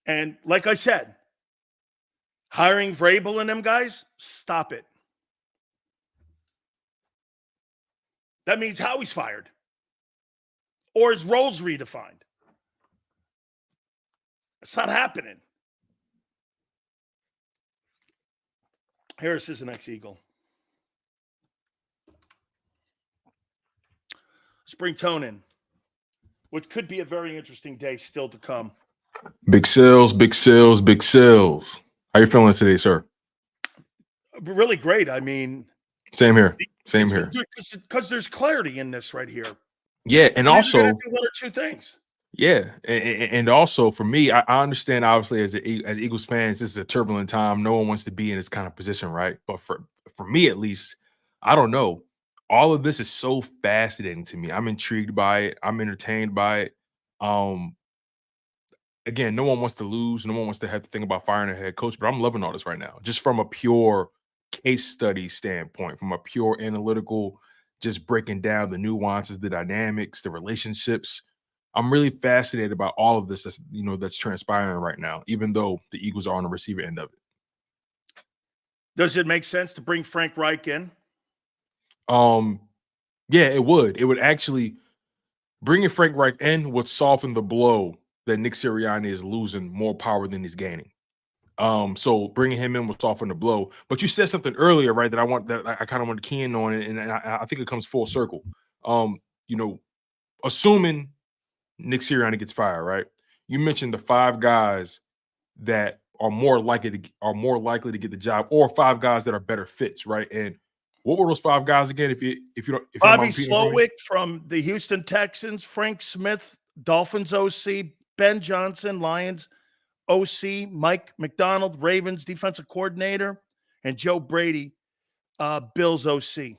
And like I said, hiring Vrabel and them guys, stop it. That means Howie's fired. Or his role's redefined. It's not happening. Harris is an ex-Eagle. Spring toning, which could be a very interesting day still to come. Big sales, big sales, big sales. How you feeling today, sir? Really great. I mean, same here. Same here. Because there's clarity in this right here. Yeah, and also do one or two things. Yeah, and also for me, I understand obviously as Eagles fans, this is a turbulent time. No one wants to be in this kind of position, right? But for me at least, I don't know. All of this is so fascinating to me. I'm intrigued by it. I'm entertained by it. Again, no one wants to lose. No one wants to have to think about firing a head coach. But I'm loving all this right now, just from a pure case study standpoint, from a pure analytical, just breaking down the nuances, the dynamics, the relationships. I'm really fascinated about all of this that's transpiring right now, even though the Eagles are on the receiver end of it. Does it make sense to bring Frank Reich in? Yeah, it would. It would actually bringing Frank Reich in would soften the blow that Nick Sirianni is losing more power than he's gaining. So bringing him in will soften the blow. But you said something earlier, right? That I kind of want to key in on it, and I think it comes full circle. Assuming Nick Sirianni gets fired, right? You mentioned the 5 guys that are more likely to get the job, or 5 guys that are better fits, right? And what were those 5 guys again? If you don't, Bobby Slowick from the Houston Texans, Frank Smith, Dolphins OC, Ben Johnson, Lions OC, Mike McDonald, Ravens defensive coordinator, and Joe Brady, Bills OC.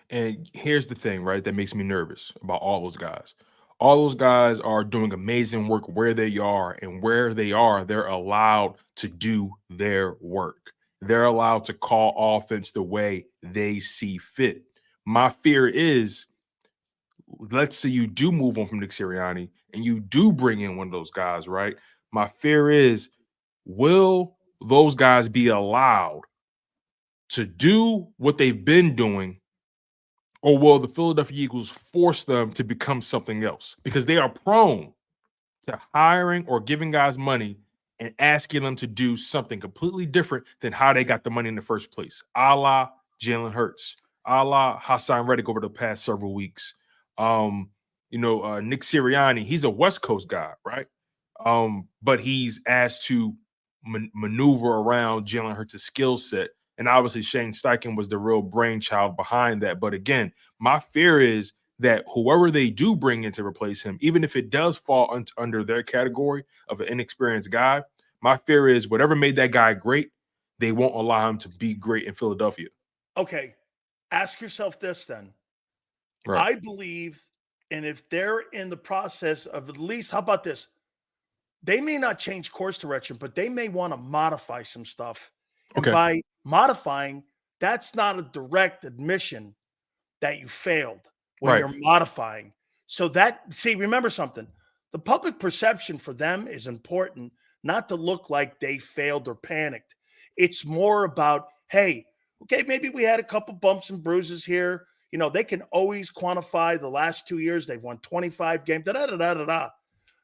And here's the thing, right? That makes me nervous about all those guys. All those guys are doing amazing work where they are, and where they are, they're allowed to do their work. They're allowed to call offense the way they see fit. My fear is, let's say you do move on from Nick Sirianni and you do bring in one of those guys, right? My fear is, will those guys be allowed to do what they've been doing, or will the Philadelphia Eagles force them to become something else? Because they are prone to hiring or giving guys money and asking them to do something completely different than how they got the money in the first place, a la Jalen Hurts, a la Hassan Reddick over the past several weeks. Nick Sirianni, he's a West Coast guy, right? But he's asked to maneuver around Jalen Hurts' skill set. And obviously Shane Steichen was the real brainchild behind that. But again, my fear is that whoever they do bring in to replace him, even if it does fall under their category of an inexperienced guy, my fear is whatever made that guy great, they won't allow him to be great in Philadelphia. Okay. Ask yourself this then. Right. I believe, and if they're in the process of at least, how about this? They may not change course direction, but they may want to modify some stuff. And by modifying, that's not a direct admission that you failed when you're modifying. So remember something. The public perception for them is important, not to look like they failed or panicked. It's more about, hey, okay, maybe we had a couple bumps and bruises here. They can always quantify the last 2 years. They've won 25 games, da-da-da-da-da-da.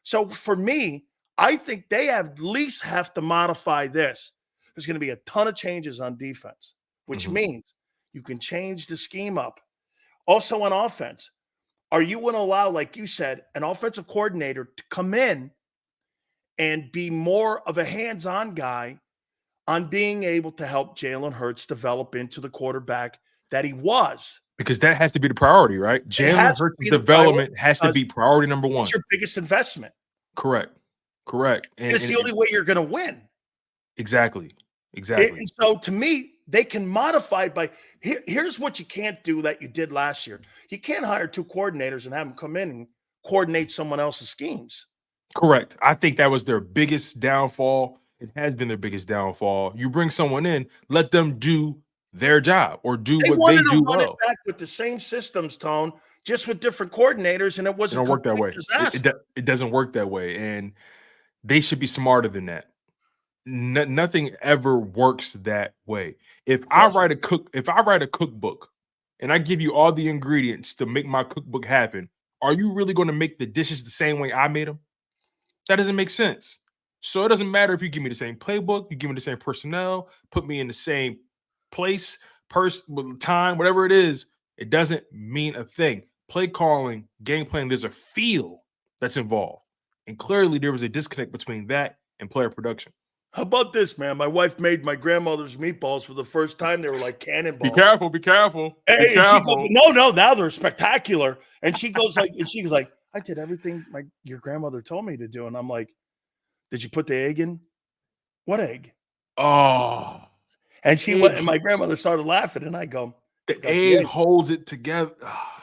So for me, I think they at least have to modify this. There's going to be a ton of changes on defense, which means you can change the scheme up. Also on offense, are you going to allow, like you said, an offensive coordinator to come in and be more of a hands-on guy on being able to help Jalen Hurts develop into the quarterback that he was? Because that has to be the priority, right? Jalen Hurts' development has to be priority number 1. It's your biggest investment. Correct. And it's the only way you're going to win. Exactly. And so to me, they can modify by here's what you can't do that you did last year. You can't hire 2 coordinators and have them come in and coordinate someone else's schemes. Correct. I think that was their biggest downfall. It has been their biggest downfall. You bring someone in, let them do their job or do what they do well. It back with the same systems, Tone, just with different coordinators, and it wasn't work that way. Disaster. It doesn't work that way. And they should be smarter than that. Nothing ever works that way. If I write a cookbook and I give you all the ingredients to make my cookbook happen, are you really going to make the dishes the same way I made them? That doesn't make sense. So it doesn't matter if you give me the same playbook, you give me the same personnel, put me in the same place, time, whatever it is, it doesn't mean a thing. Play calling, game plan, there's a feel that's involved. And clearly there was a disconnect between that and player production. How about this, man? My wife made my grandmother's meatballs for the first time. They were like cannonballs. Be careful, be careful. Hey, be careful. She goes, no, now they're spectacular. And she goes like, I did everything your grandmother told me to do. And I'm like, did you put the egg in? What egg? Oh. And she went, and my grandmother started laughing. And I go, the egg holds it together.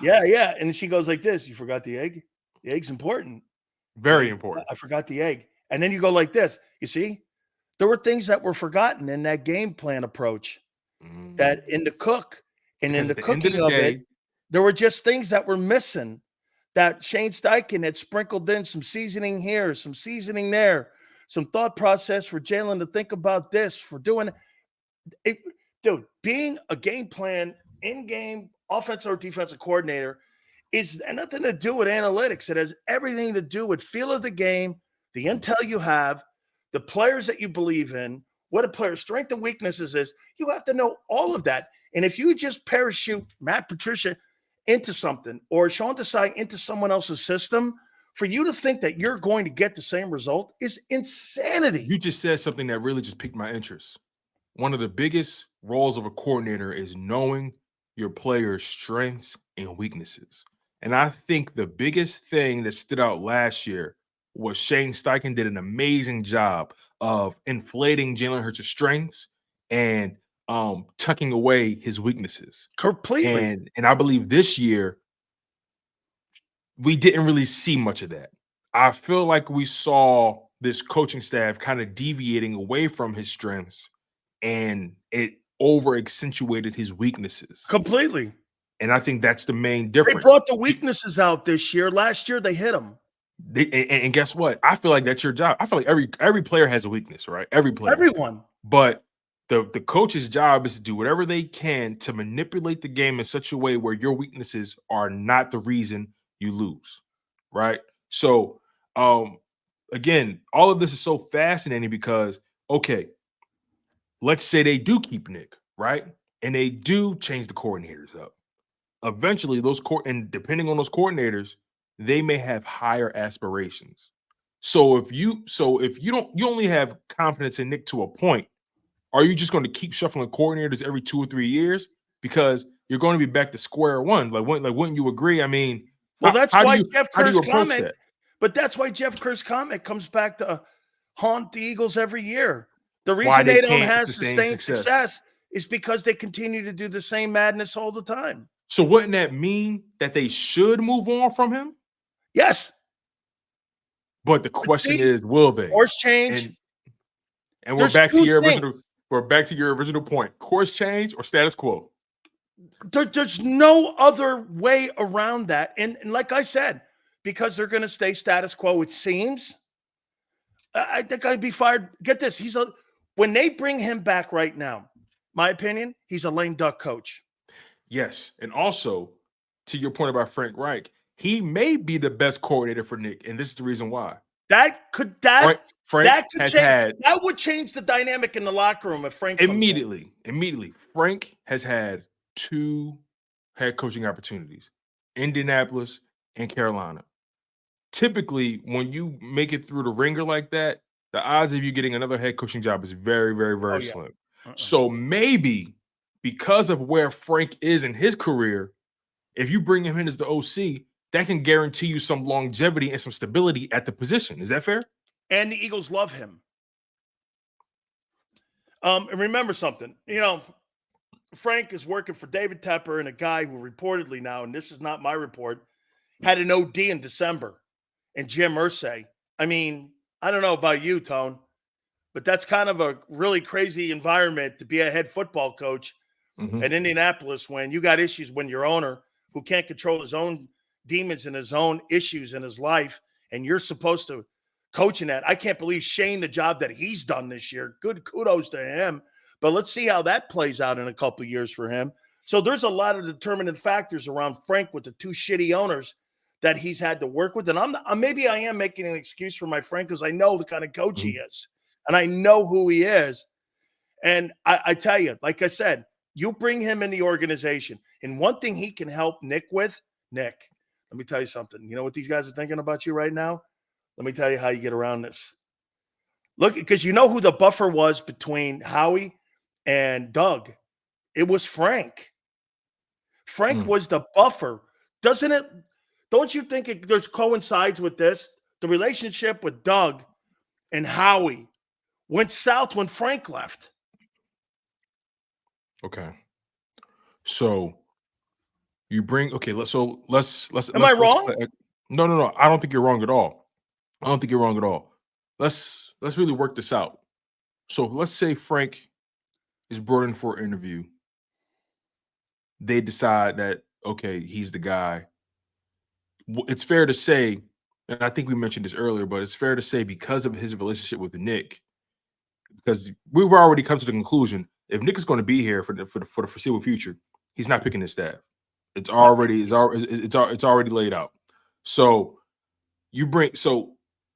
Yeah. And she goes like this, you forgot the egg? The egg's important. Very important. I forgot the egg. And then you go like this. You see? There were things that were forgotten in that game plan approach that in the cook and in the cooking of it, there were just things that were missing that Shane Steichen had sprinkled in some seasoning here, some seasoning there, some thought process for Jalen to think about this, for doing it. Dude, being a game plan in-game offensive or defensive coordinator is nothing to do with analytics. It has everything to do with feel of the game, the intel you have, the players that you believe in, what a player's strength and weaknesses is. You have to know all of that. And if you just parachute Matt Patricia into something or Sean Desai into someone else's system, for you to think that you're going to get the same result is insanity. You just said something that really just piqued my interest. One of the biggest roles of a coordinator is knowing your players' strengths and weaknesses. And I think the biggest thing that stood out last year was Shane Steichen did an amazing job of inflating Jalen Hurts' strengths and tucking away his weaknesses. Completely. And I believe this year, we didn't really see much of that. I feel like we saw this coaching staff kind of deviating away from his strengths, and it over accentuated his weaknesses. Completely. And I think that's the main difference. They brought the weaknesses out this year. Last year, they hit them. And guess what? I feel like that's your job. I feel like every player has a weakness, right? Every player. Everyone. But the coach's job is to do whatever they can to manipulate the game in such a way where your weaknesses are not the reason you lose, right? So, again, all of this is so fascinating because, okay, let's say they do keep Nick, right? And they do change the coordinators up. Eventually, and depending on those coordinators, they may have higher aspirations. So if you only have confidence in Nick to a point, are you just going to keep shuffling coordinators every 2 or 3 years? Because you're going to be back to square one. Wouldn't you agree? I mean, well, that's why Jeff Kerr's comment. But that's why Jeff Kerr's comment comes back to haunt the Eagles every year. The reason they don't have sustained success is because they continue to do the same madness all the time. So wouldn't that mean that they should move on from him? Yes. But the question is, will they? Course change. And we're back to your original point. Course change or status quo? There's no other way around that. And like I said, because they're going to stay status quo, it seems. I think I'd be fired. Get this. When they bring him back right now, my opinion, he's a lame duck coach. Yes. And also, to your point about Frank Reich, he may be the best coordinator for Nick, and this is the reason why. That would change the dynamic in the locker room if Frank immediately. Frank has had 2 head coaching opportunities, Indianapolis and Carolina. Typically, when you make it through the ringer like that, the odds of you getting another head coaching job is very, very, very slim. So maybe because of where Frank is in his career, if you bring him in as the OC, that can guarantee you some longevity and some stability at the position. Is that fair? And the Eagles love him. And remember something, Frank is working for David Tepper and a guy who reportedly now, and this is not my report, had an OD in December, and Jim Irsay. I mean, I don't know about you, Tone, but that's kind of a really crazy environment to be a head football coach at Indianapolis when you got issues when your owner who can't control his own demons and his own issues in his life, and you're supposed to coaching that. I can't believe Shane, the job that he's done this year. Good kudos to him. But let's see how that plays out in a couple of years for him. So there's a lot of determining factors around Frank with the two shitty owners that he's had to work with. And maybe I am making an excuse for my Frank because I know the kind of coach he is. And I know who he is. And I tell you, like I said, you bring him in the organization. And one thing he can help Nick with, Nick, let me tell you something. You know what these guys are thinking about you right now? Let me tell you how you get around this. Look, because you know who the buffer was between Howie and Doug. It was Frank. Frank was the buffer. Don't you think there's coincides with this? The relationship with Doug and Howie went south when Frank left. Okay. So you bring let's Am I wrong? No. I don't think you're wrong at all. I don't think you're wrong at all. Let's really work this out. So let's say Frank is brought in for an interview. They decide that, okay, he's the guy. It's fair to say, and I think we mentioned this earlier, but it's fair to say because of his relationship with Nick, because we've already come to the conclusion, if Nick is going to be here for the foreseeable future, he's not picking his staff. It's already laid out. So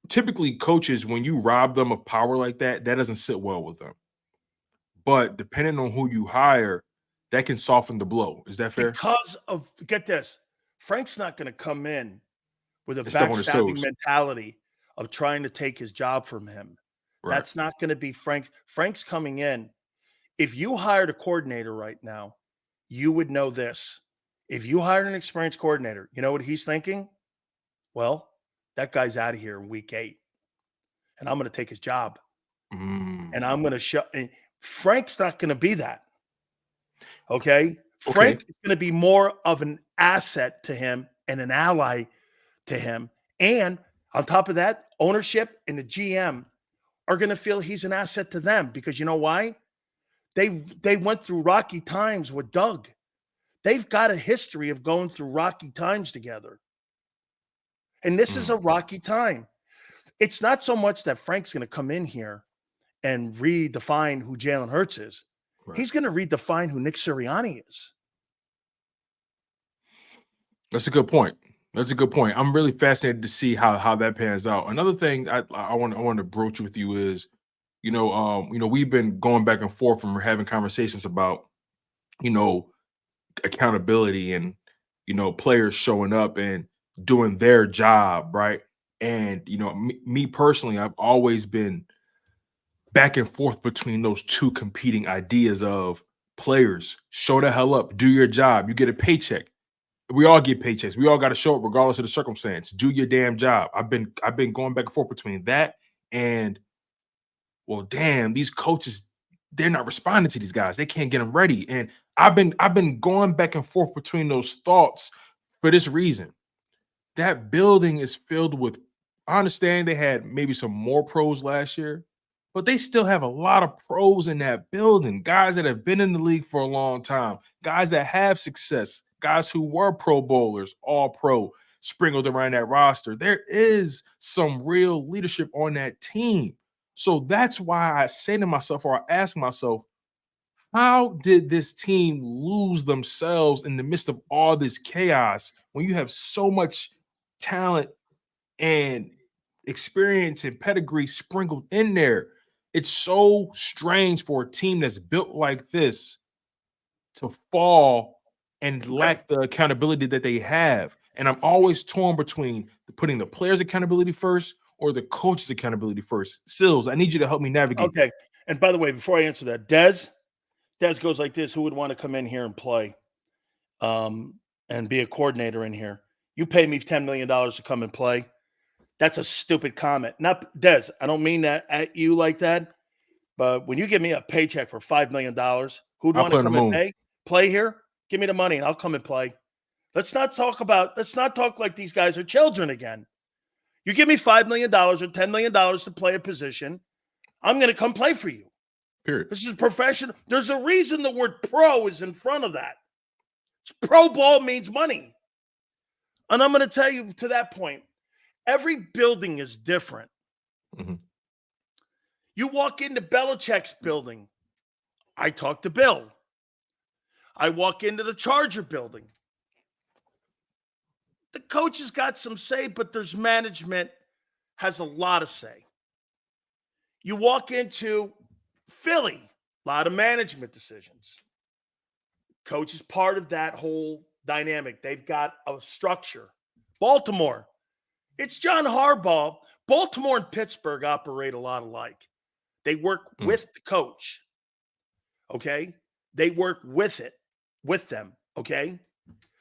typically coaches, when you rob them of power like that, that doesn't sit well with them. But depending on who you hire, that can soften the blow. Is that fair? Because of, get this, Frank's not going to come in with a backstabbing mentality of trying to take his job from him. Right. That's not going to be Frank. Frank's coming in. If you hired a coordinator right now, you would know this. If you hired an experienced coordinator, you know what he's thinking? Well, that guy's out of here in week 8, and I'm going to take his job. And I'm going to show. And Frank's not going to be that. Okay? Frank is going to be more of an asset to him and an ally to him. And on top of that, ownership and the GM are going to feel he's an asset to them because you know why? They went through rocky times with Doug. They've got a history of going through rocky times together. And this is a rocky time. It's not so much that Frank's going to come in here and redefine who Jalen Hurts is. Right. He's going to redefine who Nick Sirianni is. That's a good point. I'm really fascinated to see how that pans out. Another thing I want to broach with you is, we've been going back and forth and we're having conversations about, accountability and, players showing up and doing their job, right? And, me personally, I've always been back and forth between those two competing ideas of players, show the hell up, do your job, you get a paycheck. We all get paychecks. We all got to show up regardless of the circumstance. Do your damn job. I've been going back and forth between that and, well, damn, these coaches, they're not responding to these guys. They can't get them ready. And I've been going back and forth between those thoughts for this reason. That building is filled with, I understand they had maybe some more pros last year, but they still have a lot of pros in that building. Guys that have been in the league for a long time, guys that have success, guys who were Pro Bowlers, all pro, sprinkled around that roster. There is some real leadership on that team. So that's why I say to myself, or I ask myself, how did this team lose themselves in the midst of all this chaos when you have so much talent and experience and pedigree sprinkled in there? It's so strange for a team that's built like this to fall and lack the accountability that they have. And I'm always torn between putting the players' accountability first or the coach's accountability first. Sills, I need you to help me navigate. Okay. And by the way, before I answer that, Dez goes like this. Who would want to come in here and play and be a coordinator in here? You pay me $10 million to come and play. That's a stupid comment. Not Dez. I don't mean that at you like that. But when you give me a paycheck for $5 million, who'd want to come and play here? Give me the money and I'll come and play. Let's not talk like these guys are children again. You give me $5 million or $10 million to play a position, I'm going to come play for you. Period. This is professional. There's a reason the word pro is in front of that. Pro ball means money. And I'm going to tell you to that point, every building is different. Mhm. You walk into Belichick's building. I talk to Bill. I walk into the Charger building. The coach has got some say, but there's management has a lot of say. You walk into Philly, a lot of management decisions. Coach is part of that whole dynamic. They've got a structure. Baltimore, it's John Harbaugh. Baltimore and Pittsburgh operate a lot alike. They work with the coach. Okay? They work with them. Okay?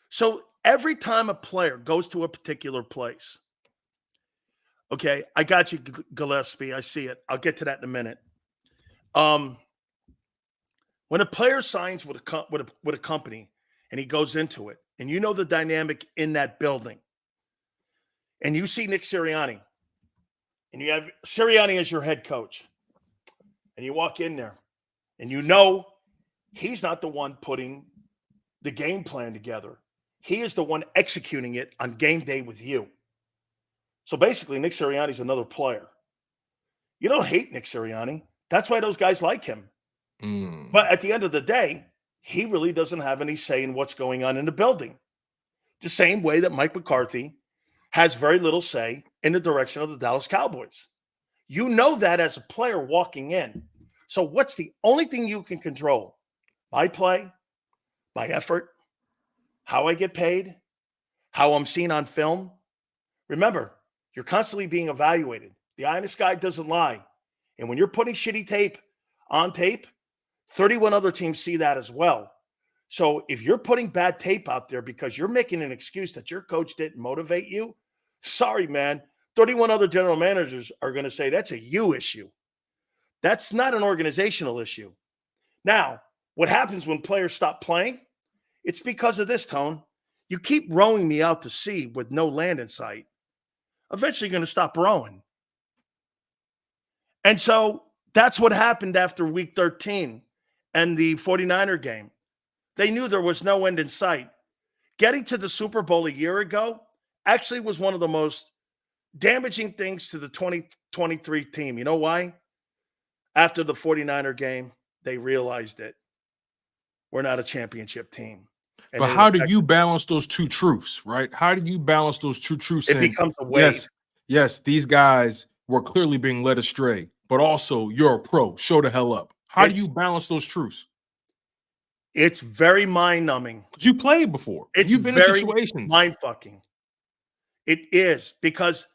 So every time a player goes to a particular place, okay, I got you, Gillespie. I see it. I'll get to that in a minute. When a player signs with a company and he goes into it, and you know the dynamic in that building, and you see Nick Sirianni, and you have Sirianni as your head coach, and you walk in there, and you know he's not the one putting the game plan together. He is the one executing it on game day with you. So basically, Nick Sirianni's another player. You don't hate Nick Sirianni. That's why those guys like him. But at the end of the day, he really doesn't have any say in what's going on in the building. The same way that Mike McCarthy has very little say in the direction of the Dallas Cowboys. You know that as a player walking in. So what's the only thing you can control? My play, my effort, how I get paid, how I'm seen on film. Remember, you're constantly being evaluated. The eye in the sky doesn't lie. And when you're putting shitty tape on tape, 31 other teams see that as well. So if you're putting bad tape out there because you're making an excuse that your coach didn't motivate you, sorry, man. 31 other general managers are going to say that's a you issue. That's not an organizational issue. Now, what happens when players stop playing? It's because of this, Tone. You keep rowing me out to sea with no land in sight. Eventually, you're going to stop rowing. And so that's what happened after week 13 and the 49er game. They knew there was no end in sight. Getting to the Super Bowl a year ago actually was one of the most damaging things to the 2023 team. You know why? After the 49er game, they realized it. We're not a championship team. But how do you balance those two truths, right? How do you balance those two truths? It becomes a wave. Yes, these guys were clearly being led astray, but also you're a pro. Show the hell up. How do you balance those truths? It's very mind-numbing. You played before. You've been in situations. Mind-fucking. It is, because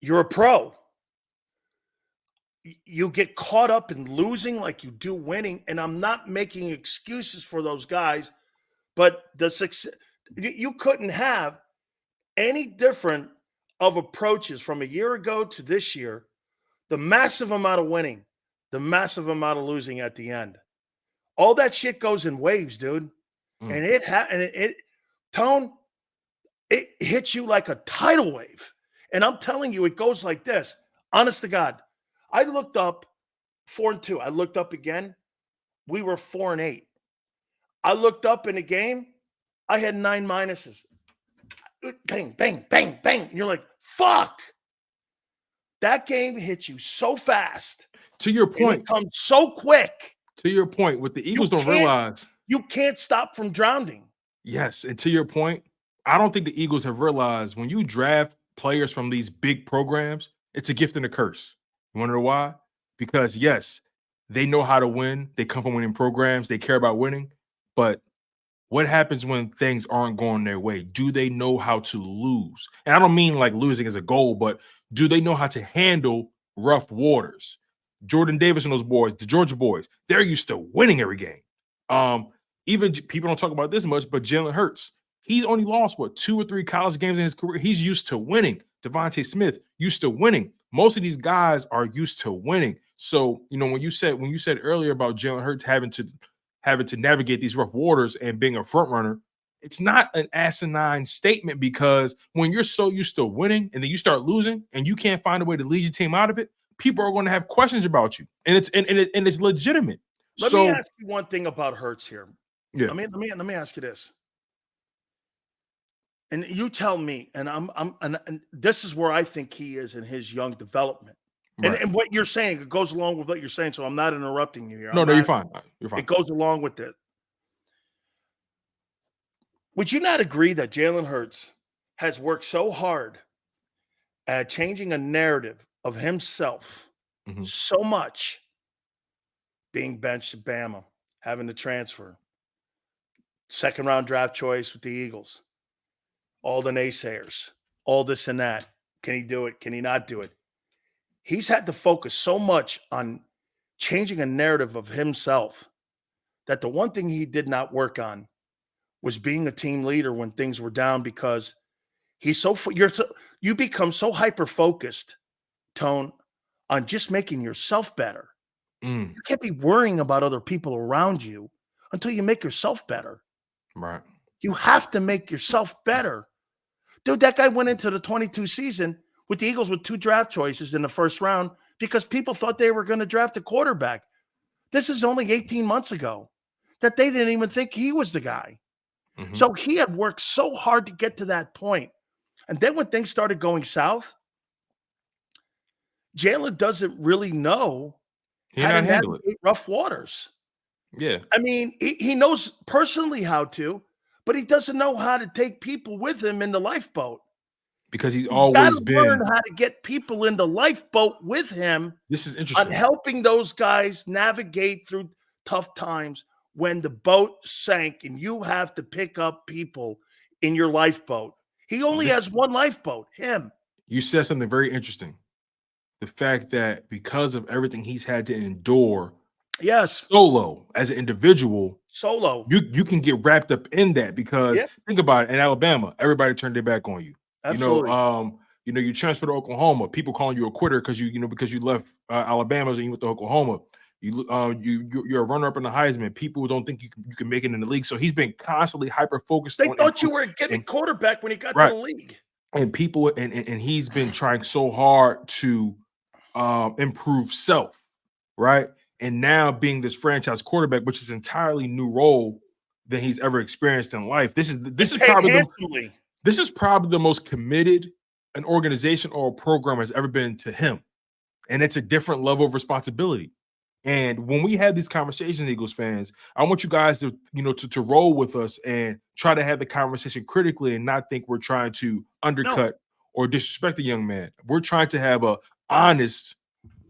you're a pro. You get caught up in losing like you do winning, and I'm not making excuses for those guys, but the success, you couldn't have any different of approaches from a year ago to this year. The massive amount of winning, the massive amount of losing at the end. All that shit goes in waves, dude. And it Tone, it hits you like a tidal wave. And I'm telling you, it goes like this. Honest to God. I looked up 4-2. I looked up again. We were 4-8. I looked up in a game. I had 9 minuses. Bang, bang, bang, bang. And you're like, fuck. That game hits you so fast. To your point. It comes so quick. To your point, what the Eagles don't realize. You can't stop from drowning. Yes. And to your point, I don't think the Eagles have realized when you draft players from these big programs, it's a gift and a curse. You want to know why? Because, yes, they know how to win. They come from winning programs. They care about winning. But what happens when things aren't going their way? Do they know how to lose? And I don't mean like losing as a goal, but do they know how to handle rough waters? Jordan Davis and those boys, the Georgia boys, they're used to winning every game. Even people don't talk about this much, but Jalen Hurts, he's only lost, 2 or 3 college games in his career. He's used to winning. Devontae Smith, used to winning. Most of these guys are used to winning. So, you know, when you said earlier about Jalen Hurts having to navigate these rough waters and being a front runner, it's not an asinine statement, because when you're so used to winning and then you start losing and you can't find a way to lead your team out of it, people are going to have questions about you, and it's legitimate. Let me ask you one thing about Hurts here. Yeah. Let me ask you this. and you tell me, and and this is where I think he is in his young development. Right. And what you're saying, it goes along with what you're saying. So I'm not interrupting you here. No, you're fine. You're fine. It goes along with it. Would you not agree that Jalen Hurts has worked so hard at changing a narrative of himself so much, being benched at Bama, having to transfer, second round draft choice with the Eagles, all the naysayers, all this and that. Can he do it? Can he not do it? He's had to focus so much on changing a narrative of himself that the one thing he did not work on was being a team leader when things were down, because you become so hyper focused, Tone, on just making yourself better. You can't be worrying about other people around you until you make yourself better. Right. You have to make yourself better. Dude, that guy went into the 22 season with the Eagles with 2 draft choices in the first round because people thought they were going to draft a quarterback. This is only 18 months ago that they didn't even think he was the guy. So he had worked so hard to get to that point. And then when things started going south, Jalen doesn't really know how to navigate rough waters. Yeah. I mean, he knows personally how to, but he doesn't know how to take people with him in the lifeboat. Because he's always been learn how to get people in the lifeboat with him. This is interesting. On helping those guys navigate through tough times when the boat sank and you have to pick up people in your lifeboat. He only has one lifeboat, him. You said something very interesting. The fact that because of everything he's had to endure, solo as an individual, you can get wrapped up in that because think about it. In Alabama, everybody turned their back on you. Absolutely. You transfer to Oklahoma, people calling you a quitter because you left Alabama and you went to Oklahoma. You're a runner-up in the Heisman. People don't think you can make it in the league. So he's been constantly hyper-focused. They thought you were a gimmick quarterback when he got to the league. And people and he's been trying so hard to improve self, right? And now being this franchise quarterback, which is an entirely new role than he's ever experienced in life. This is probably the most committed an organization or a program has ever been to him. And it's a different level of responsibility. And when we have these conversations, Eagles fans, I want you guys to, to roll with us and try to have the conversation critically and not think we're trying to undercut or disrespect the young man. We're trying to have a honest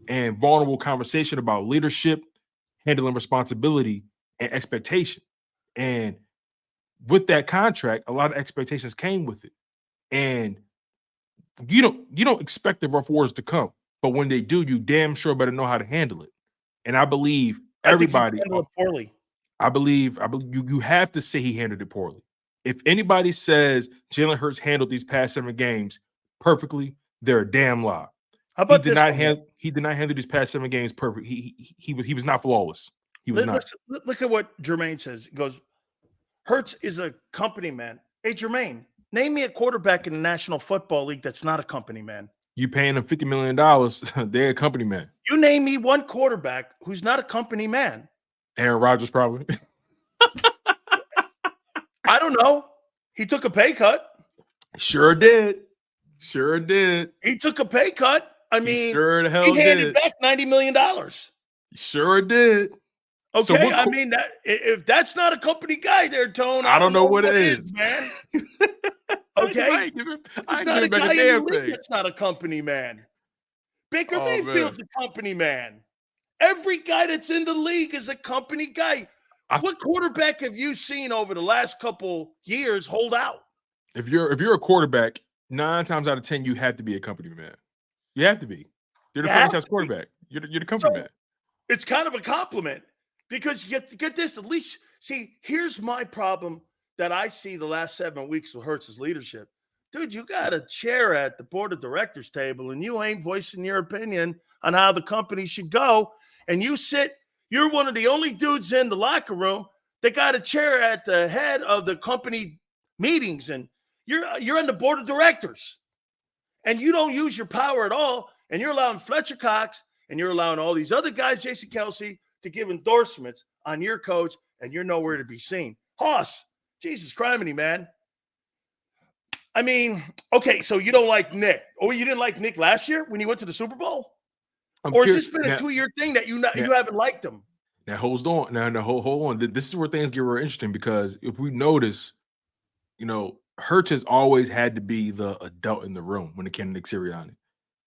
and vulnerable conversation about leadership, handling responsibility, and expectation. And with that contract, a lot of expectations came with it. And you don't expect the rough waters to come, but when they do, you damn sure better know how to handle it. And I believe everybody handled it poorly. I believe you have to say he handled it poorly. If anybody says Jalen Hurts handled these past 7 games perfectly, they're a damn lie. How about he did not handle these past 7 games perfect. He was not flawless. He was not. Look at what Jermaine says. He goes, Hurts is a company man. Hey, Jermaine, name me a quarterback in the National Football League that's not a company man. You paying them $50 million, they're a company man. You name me one quarterback who's not a company man. Aaron Rodgers, probably. I don't know. He took a pay cut. Sure did. He took a pay cut. I mean, sure the hell he handed back $90 million. Sure did. Okay, so I mean, if that's not a company guy there, Tone, I don't know what it is, man. Okay, it's not a guy in the league that's not a company man. Baker Mayfield's a company man. Every guy that's in the league is a company guy. What quarterback have you seen over the last couple years hold out? If you're a quarterback, 9 times out of 10, you have to be a company man. You have to be. You're the franchise quarterback. You're the company man. It's kind of a compliment because you get this. At least, see, here's my problem that I see the last 7 weeks with Hurts' leadership. Dude, you got a chair at the board of directors table and you ain't voicing your opinion on how the company should go. And you're one of the only dudes in the locker room that got a chair at the head of the company meetings. And you're on the board of directors. And you don't use your power at all. And you're allowing Fletcher Cox and you're allowing all these other guys, Jason Kelce, to give endorsements on your coach, and you're nowhere to be seen. Hoss, Jesus criminy, man. I mean, okay, so you don't like Nick. Oh, you didn't like Nick last year when he went to the Super Bowl? Or has this been a 2-year thing that you haven't liked him? Now hold on. Now hold on. This is where things get real interesting because if we notice, Hurts has always had to be the adult in the room when it came to Nick Sirianni.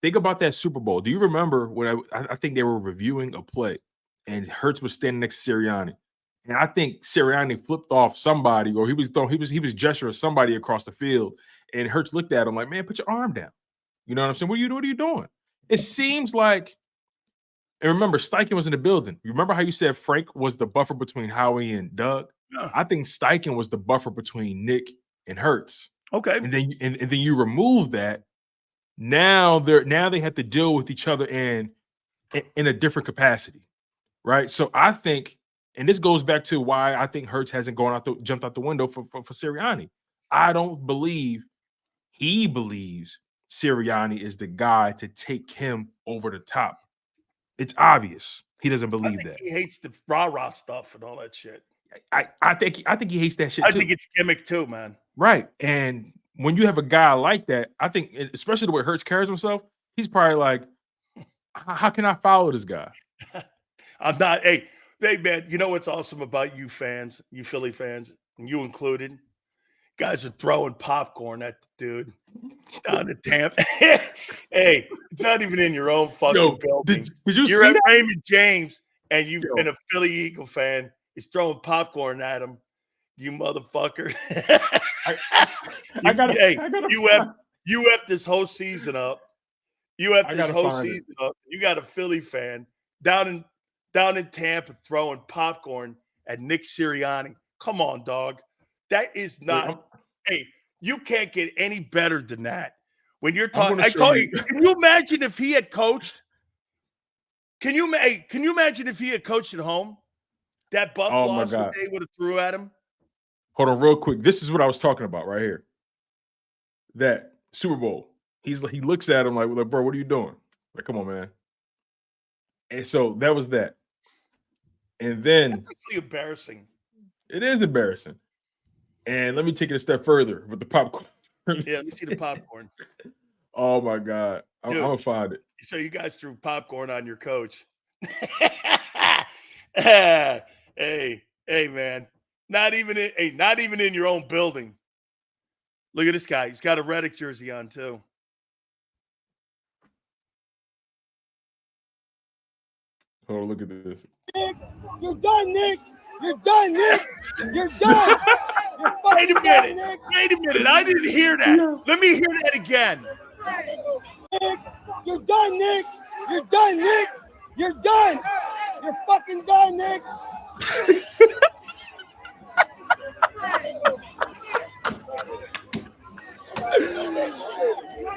Think about that Super Bowl. Do you remember when I think they were reviewing a play and Hurts was standing next to Sirianni? And I think Sirianni flipped off somebody, or he was gesturing somebody across the field, and Hurts looked at him like, "Man, put your arm down." You know what I'm saying? What are you doing? It seems like, and remember, Steichen was in the building. You remember how you said Frank was the buffer between Howie and Doug? Yeah. I think Steichen was the buffer between Nick and Hurts. Okay. And then you remove that. Now they have to deal with each other in a different capacity, right? So I think, and this goes back to why I think Hurts hasn't jumped out the window for Sirianni. I don't believe he believes Sirianni is the guy to take him over the top. It's obvious he doesn't believe that. He hates the rah-rah stuff and all that shit. I think he hates that shit too. I think it's gimmick too, man. Right. And when you have a guy like that, I think, especially the way Hurts carries himself, he's probably like, how can I follow this guy? I'm not. Hey, man, you know what's awesome about you fans, you Philly fans, and you included? Guys are throwing popcorn at the dude down in Tampa. Hey, not even in your own fucking building. Did you You're see at that? Raymond James, and and a Philly Eagle fan is throwing popcorn at him. You motherfucker. You have this whole season up. You have this whole season up. You got a Philly fan down in Tampa throwing popcorn at Nick Sirianni. Come on, dog. That is not. Hey, you can't get any better than that. When you're talking, I told you. Can you imagine if he had coached? Can you imagine if he had coached at home? That Buck loss that they would have threw at him. Hold on, real quick. This is what I was talking about right here. That Super Bowl. He looks at him like, bro, what are you doing? Like, come on, man. And so that was that. And then that's actually embarrassing. It is embarrassing. And let me take it a step further with the popcorn. Yeah, let me see the popcorn. Oh my God. I'm gonna find it. So you guys threw popcorn on your coach. Hey, man. Not even in your own building. Look at this guy. He's got a Reddick jersey on too. Oh, look at this. Nick, you're done, Nick. You're done, Nick. You're done. You're Wait a minute. Done, Wait a minute. I didn't hear that. Yeah. Let me hear that again. Nick, you're done, Nick. You're done, Nick. You're done. You're fucking done, Nick.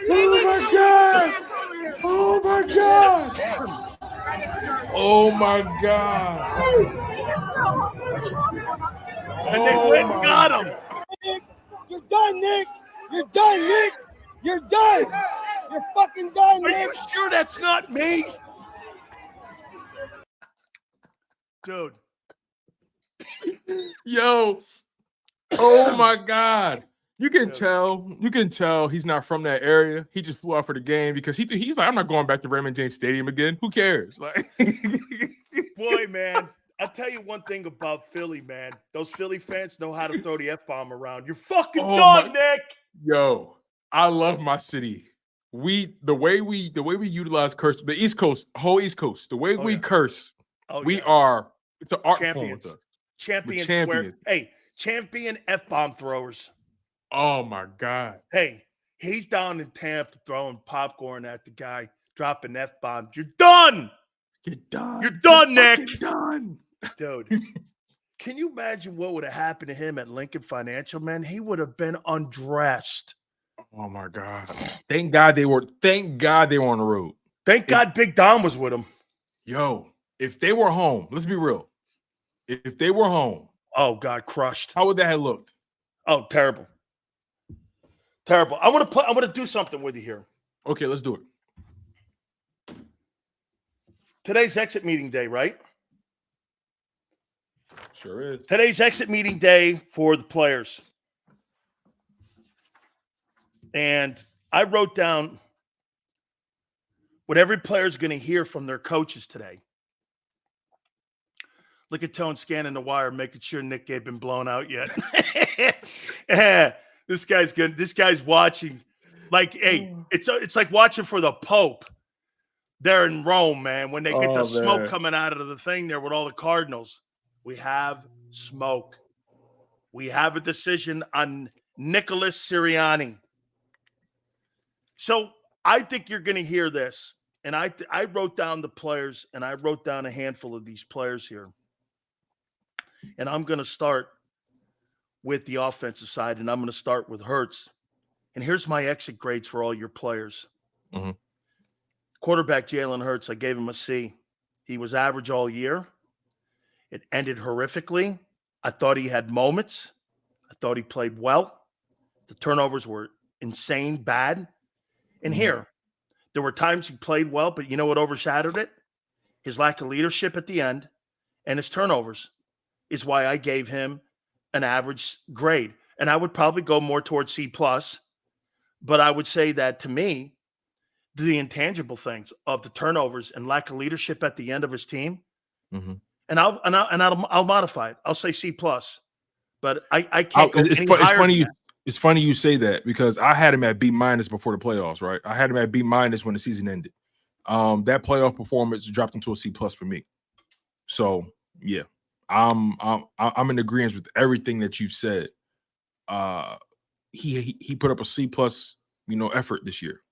Oh my God! Oh my God! Oh my God! And they went and got him. Nick, you're done, Nick. You're done, Nick. You're done. You're fucking done, Nick. Are you sure that's not me? Dude. Yo. Oh my God. You can tell he's not from that area. He just flew out for the game because he's like, I'm not going back to Raymond James Stadium again. Who cares? Like, boy, man, I'll tell you one thing about Philly, man. Those Philly fans know how to throw the F-bomb around. You're fucking done, Nick. Yo, I love my city. The way we utilize curse, the East Coast, whole East Coast, the way we curse, it's an art form with us. Champions. Hey, champion F-bomb throwers. Oh my God. Hey, he's down in Tampa throwing popcorn at the guy, dropping F-bomb. You're done. You're done. You're done, Nick. Done. Dude, can you imagine what would have happened to him at Lincoln Financial, man? He would have been undressed. Oh my God. Thank God they were on the road. Thank God Big Don was with him. Yo, if they were home, let's be real. If they were home. Oh God, crushed. How would that have looked? Oh, terrible. Terrible. I want to do something with you here. Okay, let's do it. Today's exit meeting day, right? Sure is. Today's exit meeting day for the players. And I wrote down what every player is going to hear from their coaches today. Look at Tone scanning the wire, making sure Nick ain't been blown out yet. This guy's good. This guy's watching. Like, hey, it's like watching for the Pope there in Rome, man, when they get the smoke coming out of the thing there with all the Cardinals. We have smoke. We have a decision on Nicholas Sirianni. So I think you're going to hear this. And I wrote down the players, and I wrote down a handful of these players here. And I'm going to start with the offensive side, and I'm going to start with Hurts. And here's my exit grades for all your players. Mm-hmm. Quarterback Jalen Hurts, I gave him a C. He was average all year. It ended horrifically. I thought he had moments. I thought he played well. The turnovers were insane bad. And here, there were times he played well, but you know what overshadowed it? His lack of leadership at the end and his turnovers is why I gave him an average grade. And I would probably go more towards C+, but I would say that to me, the intangible things of the turnovers and lack of leadership at the end of his team, and I'll modify it. I'll say C+, but I can't go any higher than that. It's funny you say that because I had him at B- before the playoffs, right? I had him at B- when the season ended. That playoff performance dropped him to a C+ for me. So yeah, I'm in agreement with everything that you've said. He put up a C+, effort this year.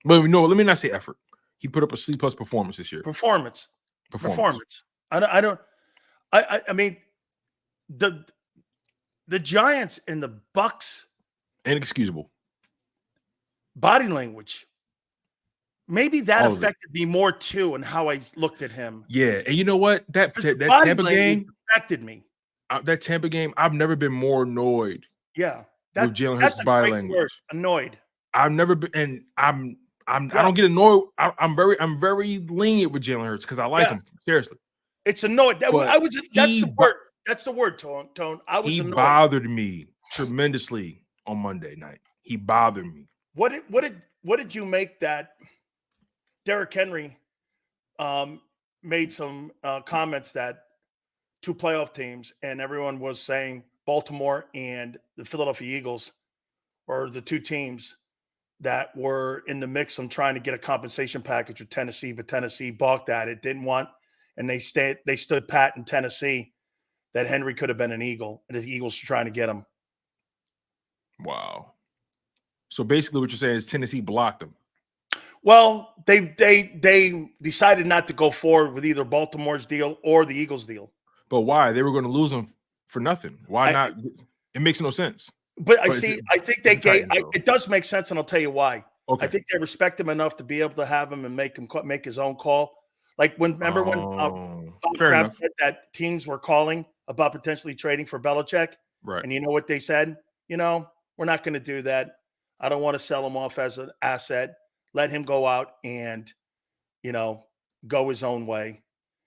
But no, let me not say effort. He put up a C+ performance this year. Performance. I mean, the Giants and the Bucks, inexcusable body language. Maybe that affected me more too, and how I looked at him. Yeah, and you know what? That Tampa game affected me. That Tampa game, I've never been more annoyed. Yeah, with Jalen Hurts' body language. Word, annoyed. I've never been, and I don't get annoyed. I'm very lenient with Jalen Hurts because I like him. Seriously, it's annoyed. That's the word. That's the word, Tone. I was annoyed. He bothered me tremendously on Monday night. He bothered me. What did you make that Derrick Henry made some comments that two playoff teams, and everyone was saying Baltimore and the Philadelphia Eagles are the two teams that were in the mix on trying to get a compensation package with Tennessee, but Tennessee balked at it, didn't want, and they stood pat in Tennessee that Henry could have been an Eagle, and the Eagles were trying to get him. Wow. So basically what you're saying is Tennessee blocked him. Well, they decided not to go forward with either Baltimore's deal or the Eagles deal. But why? They were going to lose him for nothing. Why not? It makes no sense. But I think they gave. It does make sense, and I'll tell you why. Okay. I think they respect him enough to be able to have him and make his own call. Like remember when Bob Kraft said that teams were calling about potentially trading for Belichick, right? And you know what they said? We're not going to do that. I don't want to sell him off as an asset. Let him go out and, go his own way.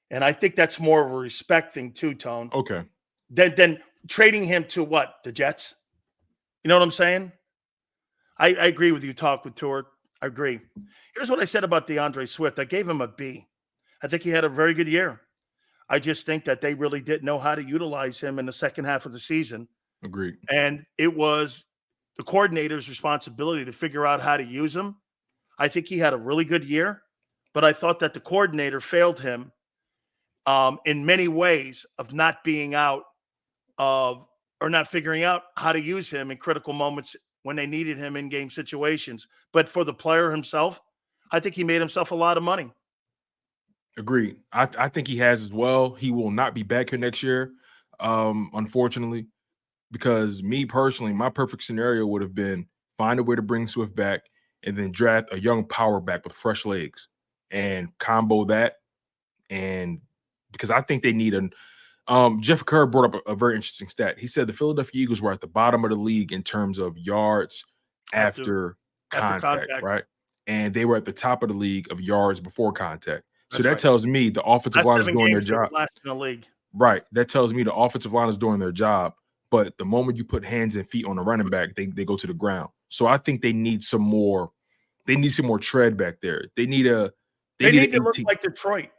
And I think that's more of a respect thing too, Tone. Okay. Than trading him to what? The Jets? You know what I'm saying? I agree with you. Talk with Tour. I agree. Here's what I said about DeAndre Swift. I gave him a B. I think he had a very good year. I just think that they really didn't know how to utilize him in the second half of the season. Agreed. And it was the coordinator's responsibility to figure out how to use him. I think he had a really good year, but I thought that the coordinator failed him in many ways of not being out of or not figuring out how to use him in critical moments when they needed him in game situations. But for the player himself, I think he made himself a lot of money. Agreed. I think he has as well. He will not be back here next year, unfortunately, because me personally, my perfect scenario would have been find a way to bring Swift back and then draft a young power back with fresh legs and combo that. And because I think they need Jeff Kerr brought up a very interesting stat. He said the Philadelphia Eagles were at the bottom of the league in terms of yards after contact, right? And they were at the top of the league of yards before contact. So that tells me the offensive line is doing their job. Last in the league. Right. That tells me the offensive line is doing their job. But the moment you put hands and feet on a running back, they go to the ground. So I think they need some more. They need some more tread back there. They need a. They need to look like Detroit.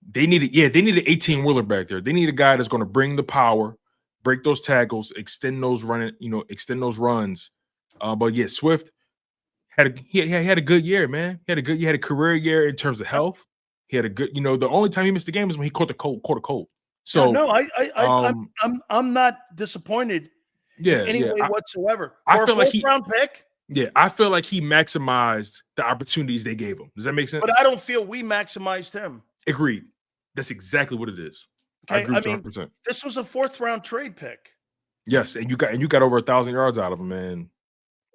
They need an 18-wheeler back there. They need a guy that's going to bring the power, break those tackles, extend those extend those runs. But yeah, Swift had a good year, man. He had a career year in terms of health. He had a good, the only time he missed the game is when he caught a cold. So no, I'm not disappointed in any way whatsoever. For a fourth-round pick. Yeah, I feel like he maximized the opportunities they gave him. Does that make sense? But I don't feel we maximized him. Agreed. That's exactly what it is. Okay? I agree 100%. This was a fourth-round trade pick. Yes, and you got over 1,000 yards out of him, man.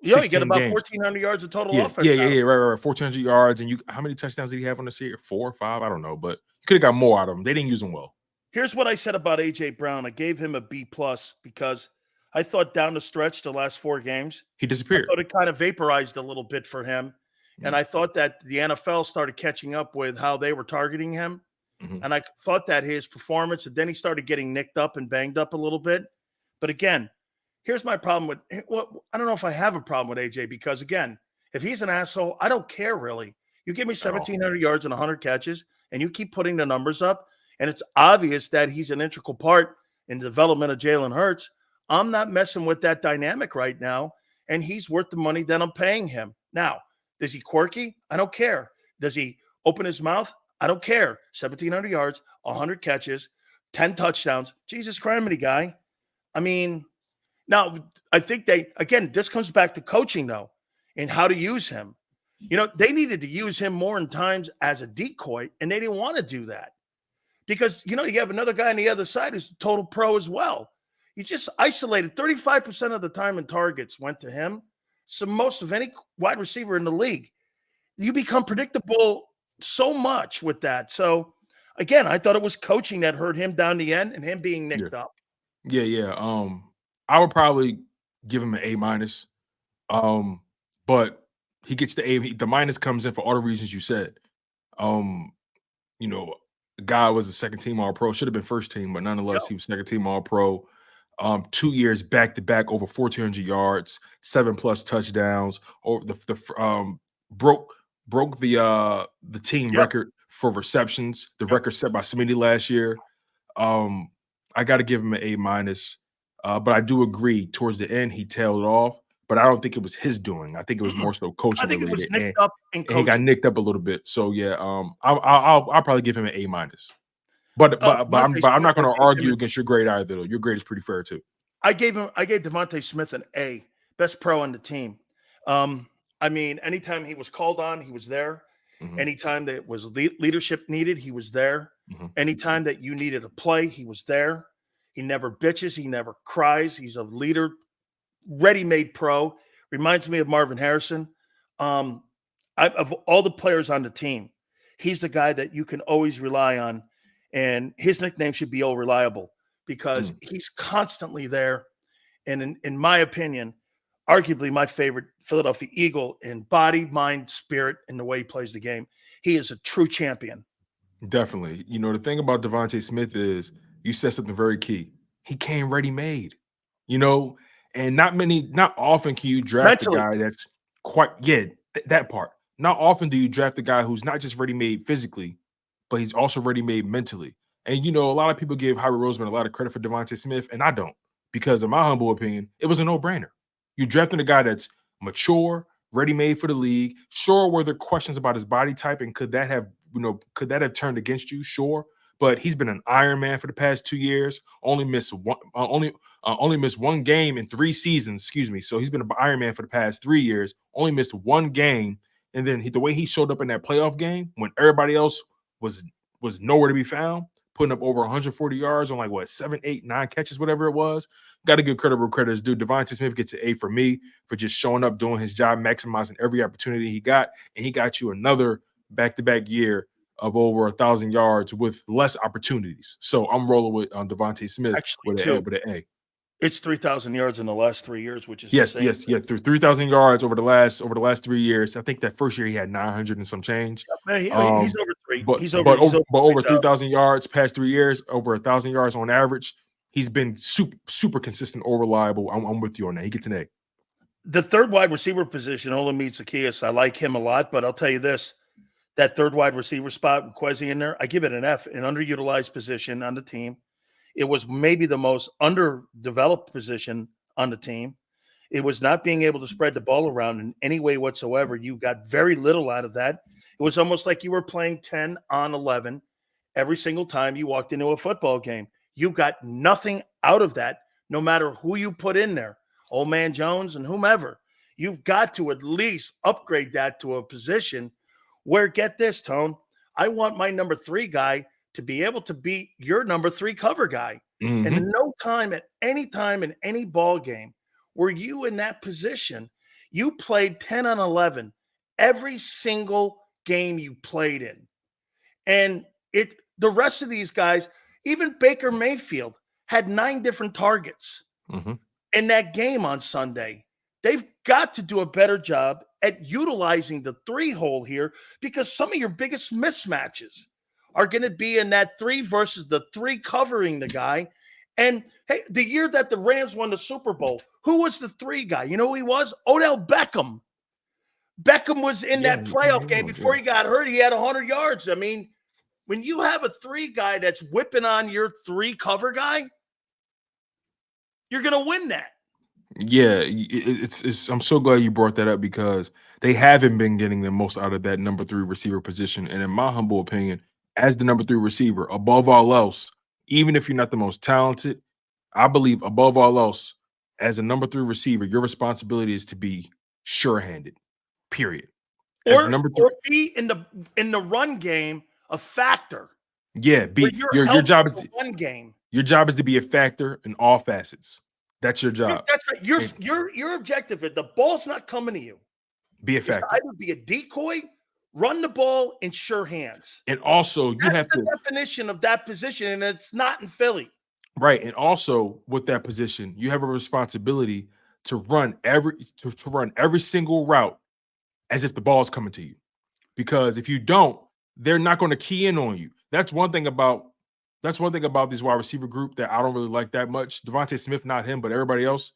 Yeah, you get about 1,400 yards of total offense. Right. 1,400 yards. And how many touchdowns did he have on this year? 4 or 5? I don't know, but you could have got more out of him. They didn't use him well. Here's what I said about AJ Brown. I gave him a B+ because I thought down the stretch, the last 4 games, he disappeared. I thought it kind of vaporized a little bit for him. Mm-hmm. And I thought that the NFL started catching up with how they were targeting him. Mm-hmm. And I thought that his performance, and then he started getting nicked up and banged up a little bit. But again, here's my problem with I don't know if I have a problem with AJ, because again, if he's an asshole, I don't care really. You give me 1,700 yards and 100 catches, and you keep putting the numbers up, and it's obvious that he's an integral part in the development of Jalen Hurts. I'm not messing with that dynamic right now, and he's worth the money that I'm paying him. Now, is he quirky? I don't care. Does he open his mouth? I don't care. 1,700 yards, 100 catches, 10 touchdowns. Jesus Christ, guy. I mean, now I think this comes back to coaching though, and how to use him. They needed to use him more in times as a decoy, and they didn't want to do that because, you have another guy on the other side who's a total pro as well. You just isolated 35% of the time in targets went to him. So most of any wide receiver in the league. You become predictable so much with that. So again, I thought it was coaching that hurt him down the end and him being nicked up. Yeah. I would probably give him an A-. But he gets the A. The minus comes in for all the reasons you said. The guy was a second-team All-Pro. Should have been first team, but nonetheless, he was second-team All-Pro. 2 years back-to-back, over 1,400 yards, 7+ touchdowns. Over broke the team record for receptions. The record set by Smitty last year. I got to give him an A-. But I do agree, towards the end, he tailed off. But I don't think it was his doing. I think it was more so coaching. I think it was nicked up and he got nicked up a little bit. So yeah, I'll probably give him an A-. But I'm not going to argue against your grade either, though. Your grade is pretty fair too. I gave Devontae Smith an A, best pro on the team. I mean, anytime he was called on, he was there. Mm-hmm. Anytime that was leadership needed, he was there. Mm-hmm. Anytime that you needed a play, he was there. He never bitches. He never cries. He's a leader, ready-made pro. Reminds me of Marvin Harrison. Of all the players on the team, he's the guy that you can always rely on. And his nickname should be Reliable because he's constantly there. And in my opinion, arguably my favorite Philadelphia Eagle in body, mind, spirit, and the way he plays the game. He is a true champion. Definitely. The thing about Devontae Smith is you said something very key. He came ready-made, and not often can you draft a guy that's that part. Not often do you draft a guy who's not just ready-made physically, but he's also ready-made mentally. And, a lot of people give Howie Roseman a lot of credit for Devontae Smith, and I don't, because in my humble opinion, it was a no-brainer. You drafting a guy that's mature, ready-made for the league. Sure, were there questions about his body type, and could that have turned against you? Sure, but he's been an Iron Man for the past 2 years. Only missed one game in 3 seasons. Excuse me. So he's been an Iron Man for the past 3 years. Only missed 1 game, and then the way he showed up in that playoff game when everybody else was nowhere to be found, putting up over 140 yards on 7, 8, 9 catches, whatever it was. Got to give credit where credit is due. Devontae Smith gets an A for me for just showing up, doing his job, maximizing every opportunity he got, and he got you another back-to-back year of over 1,000 yards with less opportunities. So I'm rolling with Devontae Smith with an A. It's 3,000 yards in the last 3 years, which is yes, through 3,000 yards over the last 3 years. I think that first year he had 900 and some change. He's over 3. But over 3,000 yards past 3 years, over 1,000 yards on average. he's been super consistent or reliable. I'm with you on that. He gets an A. The third wide receiver position, Olamide Zaccheaus, I like him a lot, but I'll tell you this. That third wide receiver spot with Kwesi in there, I give it an F, an underutilized position on the team. It was maybe the most underdeveloped position on the team. It was not being able to spread the ball around in any way whatsoever. You got very little out of that. It was almost like you were playing 10 on 11 every single time you walked into a football game. You got nothing out of that, no matter who you put in there, Old Man Jones and whomever. You've got to at least upgrade that to a position where, get this, Tone, I want my number 3 guy to be able to beat your number 3 cover guy. Mm-hmm. And in no time, at any time in any ball game, were you in that position, you played 10 on 11 every single game you played in. And the rest of these guys, even Baker Mayfield, had 9 different targets in that game on Sunday. They've got to do a better job at utilizing the 3-hole here, because some of your biggest mismatches are going to be in that 3 versus the 3 covering the guy. And hey, the year that the Rams won the Super Bowl, who was the 3 guy? You know who he was? Odell Beckham. Beckham was in that playoff game before he got hurt. He had 100 yards. I mean, when you have a 3 guy that's whipping on your 3 cover guy, you're going to win that. Yeah, I'm so glad you brought that up, because they haven't been getting the most out of that number 3 receiver position. And in my humble opinion, as the number 3 receiver, above all else, even if you're not the most talented, I believe above all else, as a number 3 receiver, your responsibility is to be sure-handed. Period. As Or, the number 3, or be in the run game a factor. Yeah, your job is one game. Your job is to be a factor in all facets. That's your job. That's right. Your objective, if the ball's not coming to you, be a is to factor. either be a decoy, run the ball in sure hands. And also, That's the definition of that position, and it's not in Philly. Right. And also, with that position, you have a responsibility to run every single route as if the ball is coming to you. Because if you don't, they're not going to key in on you. That's one thing about this wide receiver group that I don't really like that much. Devontae Smith, not him, but everybody else.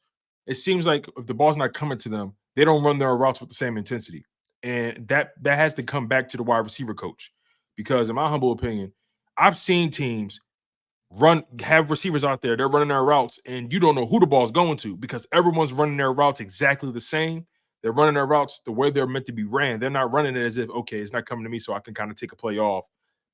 It seems like if the ball's not coming to them, they don't run their routes with the same intensity. And that has to come back to the wide receiver coach. Because in my humble opinion, I've seen teams have receivers out there, they're running their routes, and you don't know who the ball's going to, because everyone's running their routes exactly the same. They're running their routes the way they're meant to be ran. They're not running it as if, okay, it's not coming to me, so I can kind of take a play off.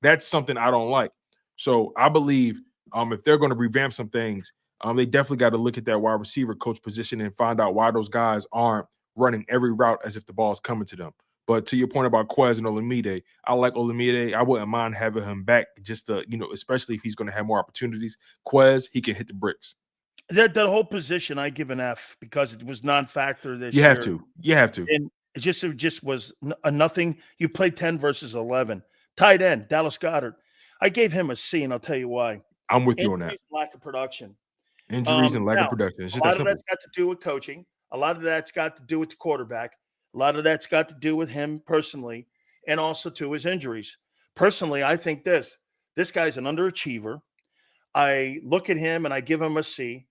That's something I don't like. So I believe if they're going to revamp some things, they definitely got to look at that wide receiver coach position and find out why those guys aren't running every route as if the ball is coming to them. But to your point about Quez and Olamide, I like Olamide. I wouldn't mind having him back, just to, especially if he's going to have more opportunities. Quez, he can hit the bricks. That whole position, I give an F, because it was non-factor this year. You have to. And it just was a nothing. You played 10 versus 11. Tight end, Dallas Goedert. I gave him a C, and I'll tell you why. I'm with you on that. Lack of production. Injuries and lack of production. It's just a lot that simple. of that's got to do with coaching. A lot of that's got to do with the quarterback. A lot of that's got to do with him personally, and also to his injuries. Personally, I think this guy's an underachiever. I look at him and I give him a C.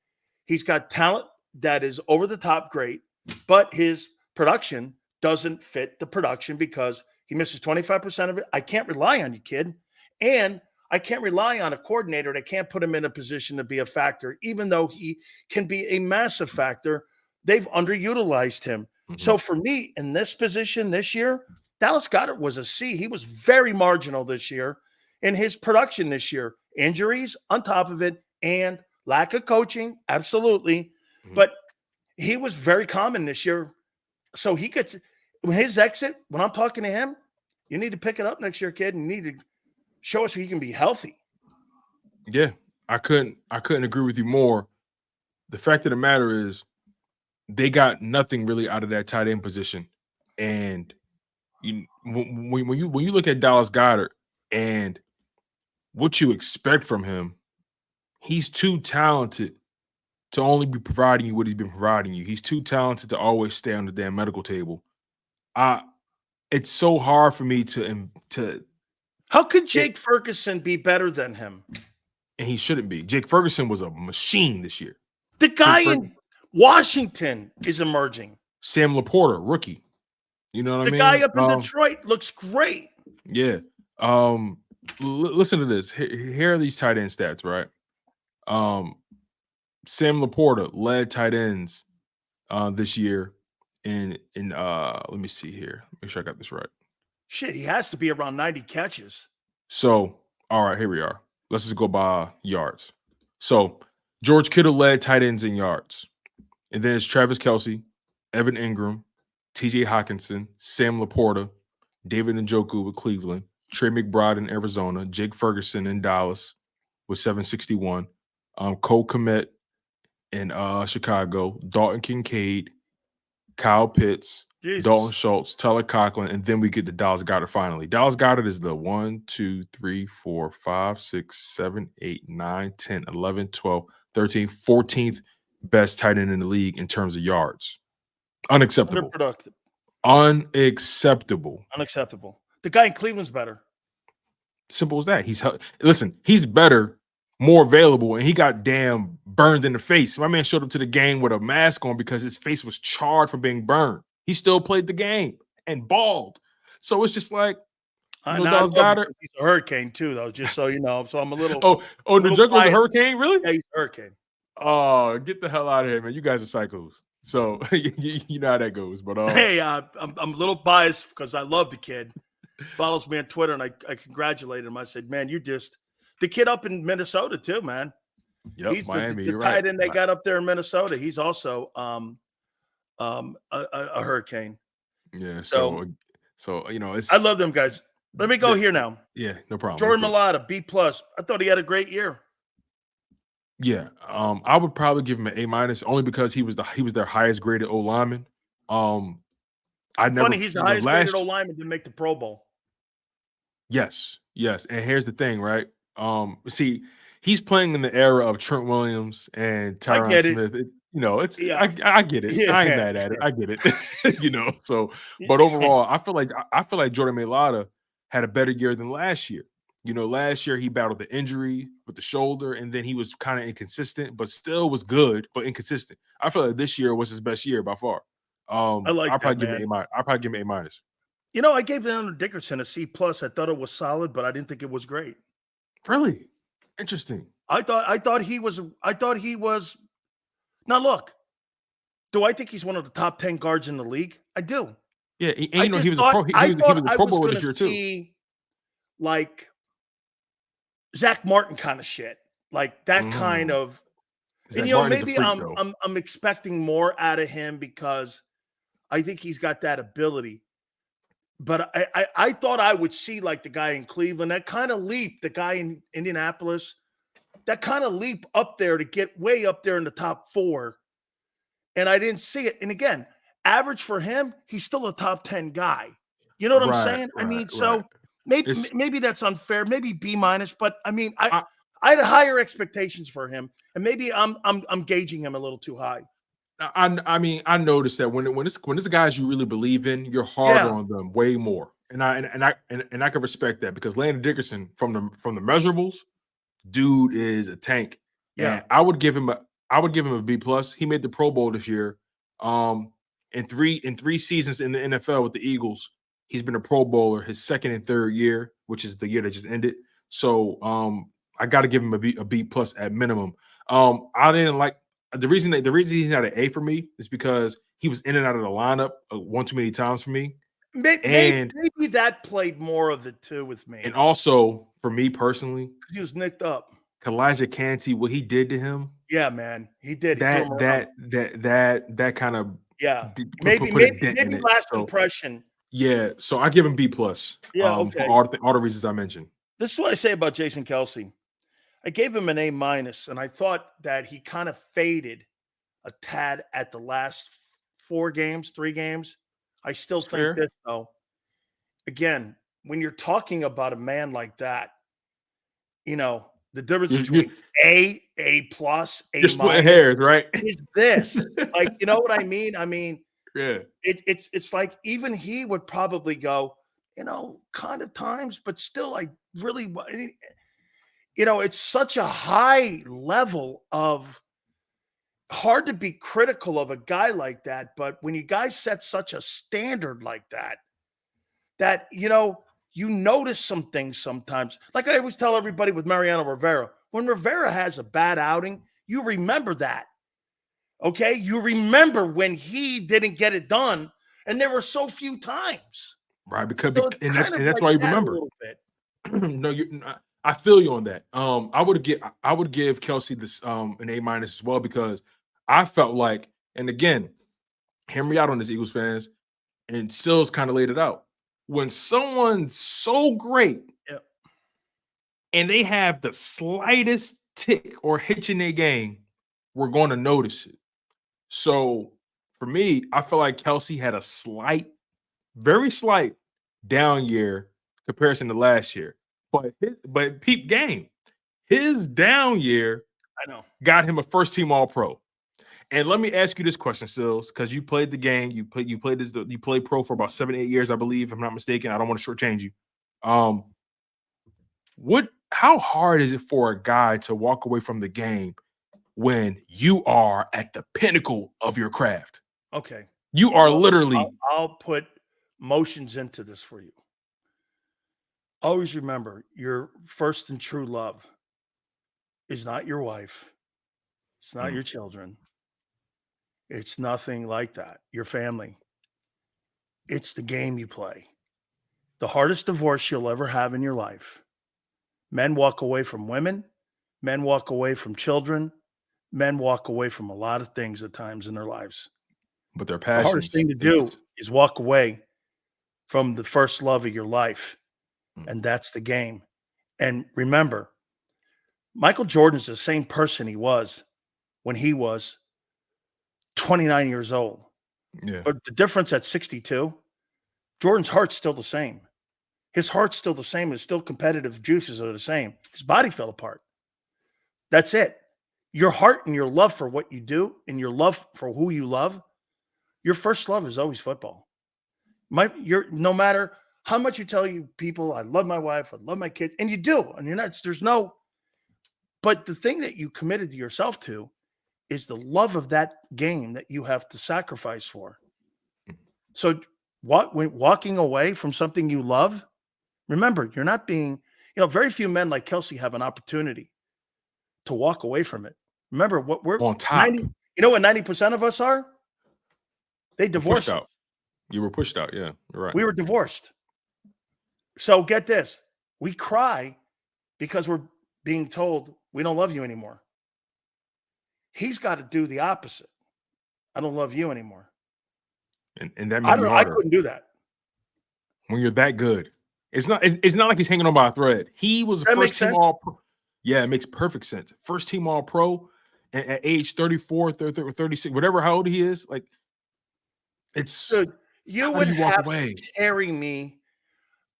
He's got talent that is over the top great, but his production doesn't fit the production because he misses 25% of it. I can't rely on you, kid. And I can't rely on a coordinator that can't put him in a position to be a factor, even though he can be a massive factor. They've underutilized him. Mm-hmm. So for me, in this position this year, Dallas Goedert was a C. He was very marginal this year in his production this year. Injuries on top of it and lack of coaching, absolutely. Mm-hmm. But he was very common this year. So he gets his exit. When I'm talking to him, you need to pick it up next year, kid, and you need to show us he can be healthy. Yeah, I couldn't agree with you more. The fact of the matter is, they got nothing really out of that tight end position. And when you look at Dallas Goedert and what you expect from him, he's too talented to only be providing you what he's been providing you. He's too talented to always stay on the damn medical table. It's so hard for me to. How could Jake Ferguson be better than him? and he shouldn't be. Jake Ferguson was a machine this year. The guy in Washington is emerging. Sam Laporta, rookie. You know what I mean? The guy up in Detroit looks great. Yeah. Listen to this. Here are these tight end stats, right? Sam Laporta led tight ends this year in let me see here. Make sure I got this right. Shit, he has to be around 90 catches. So, all right, here we are. Let's just go by yards. So, George Kittle led tight ends in yards. And then it's Travis Kelce, Evan Ingram, TJ Hawkinson, Sam Laporta, David Njoku with Cleveland, Trey McBride in Arizona, Jake Ferguson in Dallas with 761, Cole Kmet in Chicago, Dalton Kincaid, Kyle Pitts, Jesus. Dalton Schultz, Tyler Conklin, and then we get to Dallas Goedert finally. Dallas Goedert is the 1, 2, 3, 4, 5, 6, 7, 8, 9, 10, 11, 12, 13, 14th best tight end in the league in terms of yards. Unacceptable. Underproductive. Unacceptable. Unacceptable. The guy in Cleveland's better. Simple as that. He's better, more available, and he got damn burned in the face. My man showed up to the game with a mask on because his face was charred from being burned. He still played the game and balled. So it's just like, Dallas Goedert. He's a hurricane too, though, just so you know. So I'm a little. Njoku was a hurricane, really? Yeah, he's a hurricane. Oh, get the hell out of here, man! You guys are psychos. So you know how that goes. But hey, I'm a little biased because I love the kid. Follows me on Twitter, and I congratulated him. I said, "Man, the kid up in Minnesota too, man. Yep, he's Miami. the tight end they got up there in Minnesota. He's also a hurricane. Yeah. So it's. I love them guys. Let me go here now. Yeah, no problem. Jordan Mailata, B+. I thought he had a great year. Yeah, I would probably give him an A- only because he was their highest graded O lineman. He's the highest graded O lineman to make the Pro Bowl. Yes. And here's the thing, right? See, he's playing in the era of Trent Williams and Tyron Smith. I get it. Yeah. I ain't mad at it. I get it. So, but overall, I feel like Jordan Mailata had a better year than last year. Last year he battled the injury with the shoulder, and then he was kind of inconsistent, but still was good, but inconsistent. I feel like this year was his best year by far. I'll probably give him A-. I'll probably give him A-. I gave Leonard Dickerson a C+. I thought it was solid, but I didn't think it was great. Really? Interesting. I thought he was. Now look, do I think he's one of the top 10 guards in the league? I do. Yeah, and he was a Pro. He was a Pro Bowler this year too. Like Zach Martin kind of shit, like that kind of. And maybe I'm expecting more out of him because I think he's got that ability. But I thought I would see like the guy in Cleveland, that kind of leap, the guy in Indianapolis, that kind of leap up there to get way up there in the top 4. And I didn't see it. And again, average for him, he's still a top 10 guy. You know what I'm saying? So maybe that's unfair, maybe B-. But I mean, I had higher expectations for him, and maybe I'm gauging him a little too high. I mean, I noticed that when it's guys you really believe in, you're harder on them way more, and I can respect that because Landon Dickerson from the measurables, dude is a tank. Yeah, and I would give him a B+. He made the Pro Bowl this year. In three seasons in the NFL with the Eagles, he's been a Pro Bowler his second and third year, which is the year that just ended. So I got to give him a B+ at minimum. I didn't like. The reason he's not an A for me is because he was in and out of the lineup one too many times for me. Maybe that played more of it too with me. And also for me personally, because he was nicked up. Elijah Cansey, what he did to him. Yeah, man, he did. That kind of maybe last impression. Yeah, so I give him B+. Yeah, okay. For all the reasons I mentioned. This is what I say about Jason Kelce. I gave him an A-, and I thought that he kind of faded a tad at the last 3 games. I still think this, though. Again, when you're talking about a man like that, the difference between A+, A-. You're splitting hairs, right? Is this. Like, you know what I mean? I mean, yeah. It's like even he would probably go, kind of times, but still, like, really – it's such a high level of hard to be critical of a guy like that. But when you guys set such a standard like that, you notice some things sometimes. Like I always tell everybody with Mariano Rivera, when Rivera has a bad outing, you remember that. Okay? You remember when he didn't get it done, and there were so few times. Right, because So and that's like why you that remember. a little bit. No, I feel you on that. I would give Kelce this an A- as well, because I felt like, and again, hear me out on this, Eagles fans, and Sills kind of laid it out. When someone's so great, Yep. and they have the slightest tick or hitch in their game, we're going to notice it. So for me, I feel like Kelce had a slight, very slight down year comparison to last year. But peep game, his down year, I know, got him a first-team All-Pro. And let me ask you this question, Sills, because you played the game, you played pro for about 7-8 years, I believe, if I'm not mistaken. I don't want to shortchange you. How hard is it for a guy to walk away from the game when you are at the pinnacle of your craft? Okay. You are literally. I'll put motions into this for you. Always remember, your first and true love is not your wife. It's not your children. It's nothing like that. Your family. It's the game you play. The hardest divorce you'll ever have in your life. Men walk away from women. Men walk away from children. Men walk away from a lot of things at times in their lives. But their The passions. hardest thing to do is walk away from the first love of your life. And that's the game. And remember, Michael Jordan's the same person he was when he was 29 years old. Yeah. But the difference at 62, Jordan's heart's still the same. His heart's still the same. His still competitive juices are the same. His body fell apart. That's it. Your heart and your love for what you do and your love for who you love, your first love is always football. No matter how much you tell you people, I love my wife, I love my kids, and you do, and but the thing that you committed to yourself to is the love of that game that you have to sacrifice for. So when walking away from something you love, remember, you're not being, very few men like Kelce have an opportunity to walk away from it. Remember what we're on top. 90, what 90% of us are? They divorced us. You were pushed out. Yeah, you're right. We were divorced. So get this. We cry because we're being told we don't love you anymore. He's got to do the opposite. I don't love you anymore. And that made me harder. I couldn't do that. When you're that good. It's not like he's hanging on by a thread. He was a first team All-Pro. Yeah, it makes perfect sense. First team All-Pro at age 34, 36, whatever how old he is. Like, it's Dude, you would have to carry me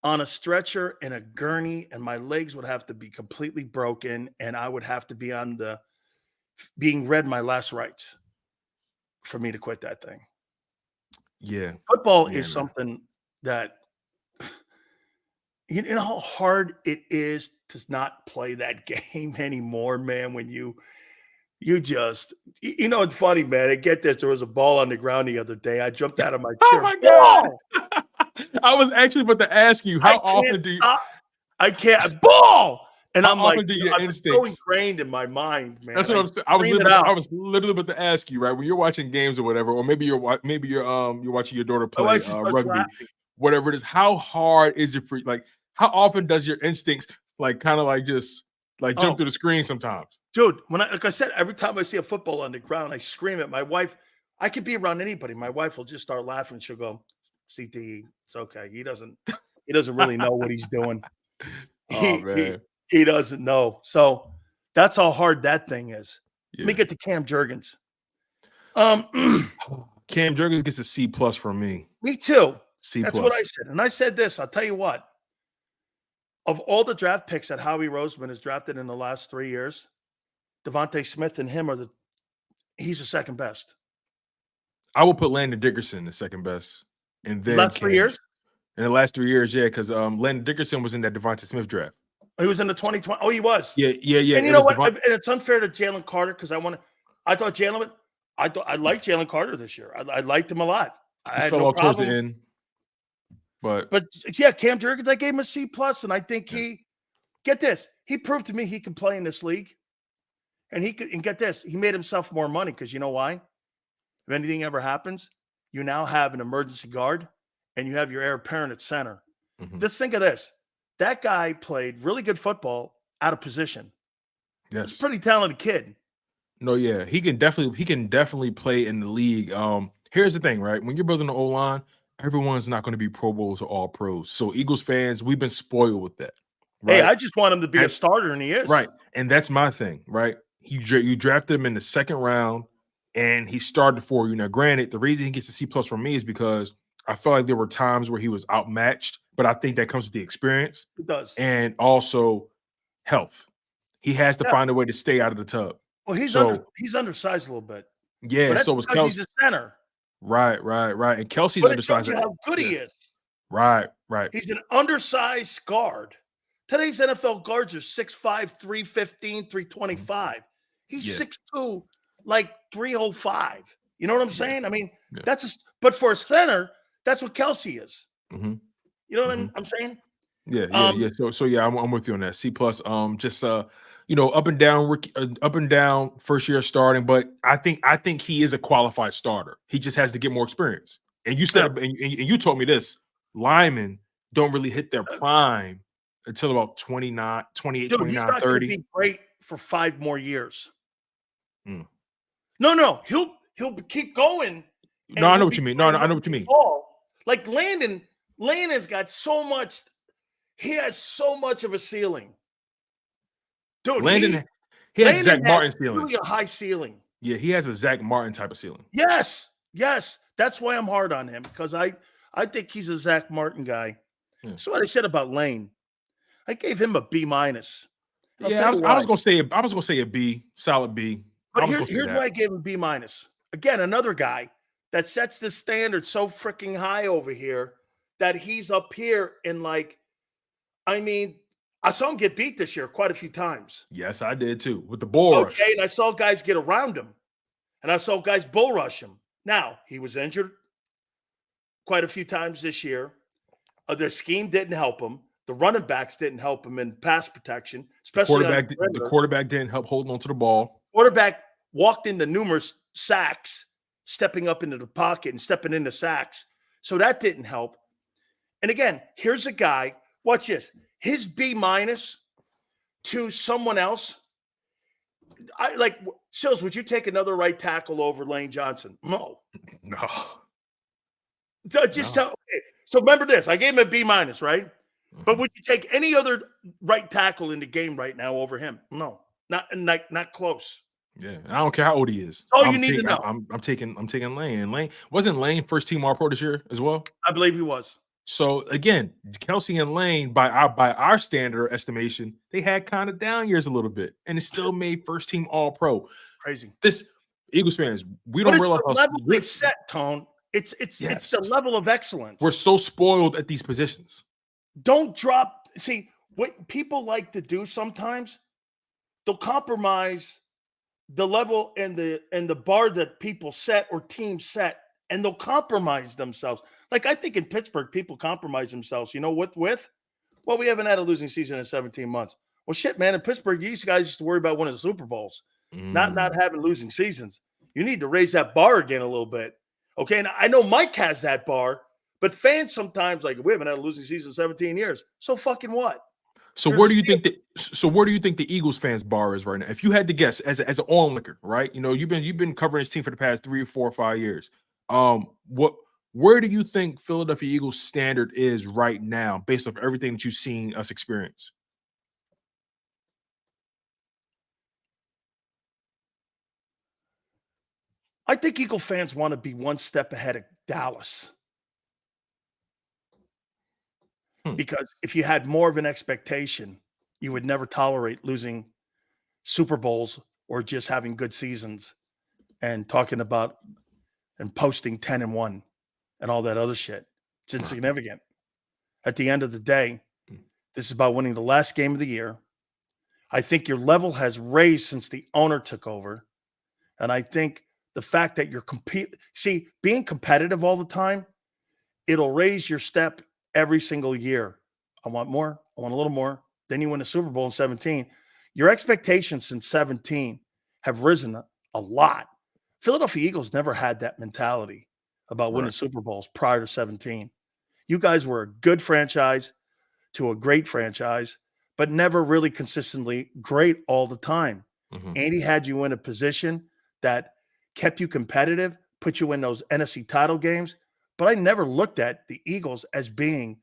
on a stretcher and a gurney, and my legs would have to be completely broken, and I would have to be being read my last rites for me to quit that thing. Yeah. Football is something that, you know how hard it is to not play that game anymore, man, when you just, it's funny, man. Get this. There was a ball on the ground the other day. I jumped out of my chair. Oh, my God. I was actually about to ask you, how often do you? I can't. Ball! And I'm like, it's so ingrained in my mind, man. That's what I was literally about to ask you, right? When you're watching games or whatever, or maybe you're watching your daughter play rugby, whatever it is. How hard is it for you? Like, how often does your instincts jump through the screen sometimes? Dude, like I said, every time I see a football on the ground, I scream at my wife. I could be around anybody. My wife will just start laughing. She'll go, CT, it's okay. He doesn't really know what he's doing. He doesn't know. So that's how hard that thing is. Yeah. Let me get to Cam Jurgens. Cam Jurgens gets a C+ from me. Me too. C+. That's what I said. And I said this. I'll tell you what. Of all the draft picks that Howie Roseman has drafted in the last 3 years, Devontae Smith and him he's the second best. I will put Landon Dickerson the second best. And then last 3 years? In the last 3 years, yeah, because Landon Dickerson was in that Devontae Smith draft. He was in the 2020. Oh, he was. Yeah. And you know what? And it's unfair to Jalen Carter because I thought I liked Jalen Carter this year. I liked him a lot. I had fell no off towards the problem. end. But yeah, Cam Jurgens, I gave him a C+, and I think get this, he proved to me he can play in this league. And get this, he made himself more money because you know why? If anything ever happens, you now have an emergency guard and you have your heir apparent at center. Just think of this. That guy played really good football out of position. yes, He's a pretty talented kid. No, yeah, he can definitely play in the league. Here's the thing, right? When you're building an O-line, everyone's not going to be Pro Bowls or All Pros. So Eagles fans, we've been spoiled with that. Right? Hey, I just want him to be a starter, and he is. Right, and that's my thing, right? You drafted him in the second round, and he started for you. Now, granted, the reason he gets a C+ from me is because I felt like there were times where he was outmatched, but I think that comes with the experience. It does. And also health. He has to find a way to stay out of the tub. Well, he's undersized a little bit. Yeah, so was Kelce. He's a center. Right. And Kelce's undersized. But it shows you how good he is. Right. He's an undersized guard. Today's NFL guards are 6'5", 315, 325. He's 6'2", like 305. You know what I'm saying? I mean, but for a center, that's what Kelce is. You know what I'm saying? Yeah. So yeah, I'm with you on that. C+. Just up and down first year starting, but I think he is a qualified starter. He just has to get more experience. And you said, and you told me this: linemen don't really hit their prime until about 29, 28, Dude, 29, he's not 30. Be great for 5 more years. No, he'll keep going. No, I know what you mean. No, I know what you mean. Like Landon's got so much. He has so much of a ceiling. Dude, Landon has a Zach Martin ceiling. Really a high ceiling. Yeah, he has a Zach Martin type of ceiling. Yes. That's why I'm hard on him because I think he's a Zach Martin guy. That's what I said about Lane. I gave him a B-. Yeah, I was gonna say a B, solid B. But here's why I gave him B-. Again, another guy that sets the standard so freaking high over here that he's up here and I saw him get beat this year quite a few times. Yes, I did too, with the bull rush. Okay, and I saw guys get around him. And I saw guys bull rush him. Now, he was injured quite a few times this year. The scheme didn't help him. The running backs didn't help him in pass protection, especially the quarterback didn't help holding onto the ball. Quarterback walked into numerous sacks, stepping up into the pocket and stepping into sacks. So that didn't help. And again, here's a guy, watch this. His B- to someone else. Sills, would you take another right tackle over Lane Johnson? No. Just tell. Okay. So remember this. I gave him a B-, right? But would you take any other right tackle in the game right now over him? No. Not close. Yeah. I don't care how old he is. All you need to know. I'm taking Lane. And Lane wasn't Lane first team All-Pro this year as well? I believe he was. So again, Kelce and Lane, by our standard estimation, they had kind of down years a little bit, and it still made first team All-Pro. Crazy. This Eagles fans, we don't realize how level they set, Tone. It's the level of excellence. We're so spoiled at these positions. Don't drop. See what people like to do sometimes. They'll compromise the level and the bar that people set or teams set. And they'll compromise themselves. Like I think in Pittsburgh, people compromise themselves. You know, with? Well, we haven't had a losing season in 17 months. Well, shit, man. In Pittsburgh, these guys used to worry about winning the Super Bowls, not having losing seasons. You need to raise that bar again a little bit. Okay, and I know Mike has that bar, but fans sometimes we haven't had a losing season in 17 years. So fucking what? So where do you think the Eagles fans bar is right now? If you had to guess, as an onlooker, right? You know, you've been covering this team for the past 3 or 4 or 5 years. Where do you think Philadelphia Eagles standard is right now based off everything that you've seen us experience? I think Eagle fans want to be one step ahead of Dallas. Because if you had more of an expectation, you would never tolerate losing Super Bowls or just having good seasons and talking about and posting 10-1 and all that other shit. It's insignificant. At the end of the day, This is about winning the last game of the year. I think your level has raised since the owner took over. And I think the fact that you're being competitive all the time, it'll raise your step every single year. I want more. I want a little more. Then you win a Super Bowl in 17. Your expectations since 17 have risen a lot. Philadelphia Eagles never had that mentality about winning Super Bowls prior to 17. You guys were a good franchise to a great franchise, but never really consistently great all the time. Andy had you in a position that kept you competitive, put you in those NFC title games. But I never looked at the Eagles as being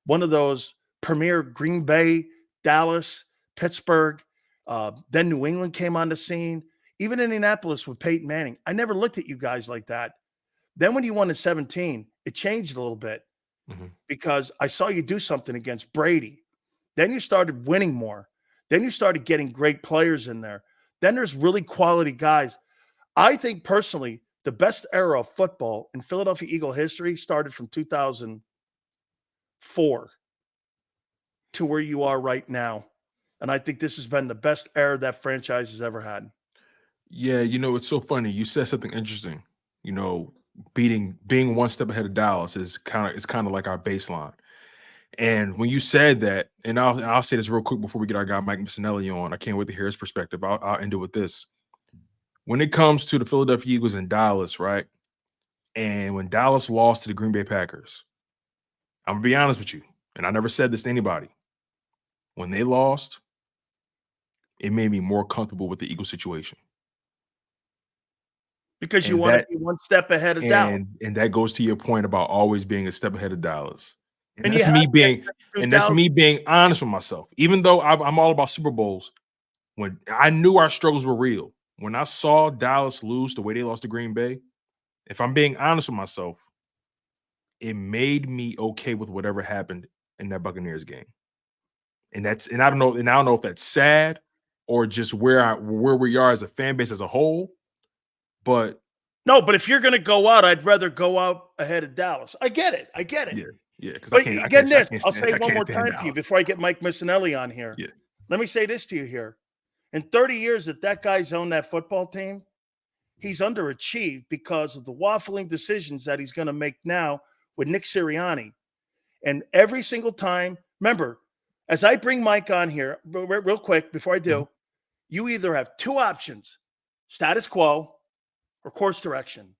one of those premier Green Bay, Dallas, Pittsburgh. Then New England came on the scene. Even Indianapolis with Peyton Manning. I never looked at you guys like that. Then when you won in 17, it changed a little bit because I saw you do something against Brady. Then you started winning more. Then you started getting great players in there. Then there's really quality guys. I think personally, the best era of football in Philadelphia Eagle history started from 2004 to where you are right now. And I think this has been the best era that franchise has ever had. Yeah, it's so funny. You said something interesting. Being one step ahead of Dallas is kind of like our baseline. And when you said that, and I'll say this real quick before we get our guy Mike Missinelli on. I can't wait to hear his perspective. I'll end it with this. When it comes to the Philadelphia Eagles and Dallas, right? And when Dallas lost to the Green Bay Packers, I'm gonna be honest with you, and I never said this to anybody. When they lost, it made me more comfortable with the Eagles situation. Because you want to be one step ahead of Dallas. And that goes to your point about always being a step ahead of Dallas. And that's me being honest with myself. Even though I'm all about Super Bowls, when I knew our struggles were real, when I saw Dallas lose the way they lost to Green Bay, if I'm being honest with myself, it made me okay with whatever happened in that Buccaneers game. And I don't know if that's sad or just where we are as a fan base as a whole. But if you're going to go out, I'd rather go out ahead of Dallas. I get it. Yeah. Because I'll say it one more time to you before I get Mike Missinelli on here. Yeah. Let me say this to you here. In 30 years that guy's owned that football team, he's underachieved because of the waffling decisions that he's going to make now with Nick Sirianni. And every single time, remember, as I bring Mike on here, real quick before I do, you either have two options, status quo or course direction.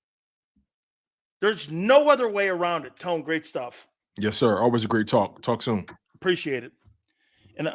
There's no other way around it. Tone, great stuff. Yes, sir. Always a great talk. Talk soon. Appreciate it.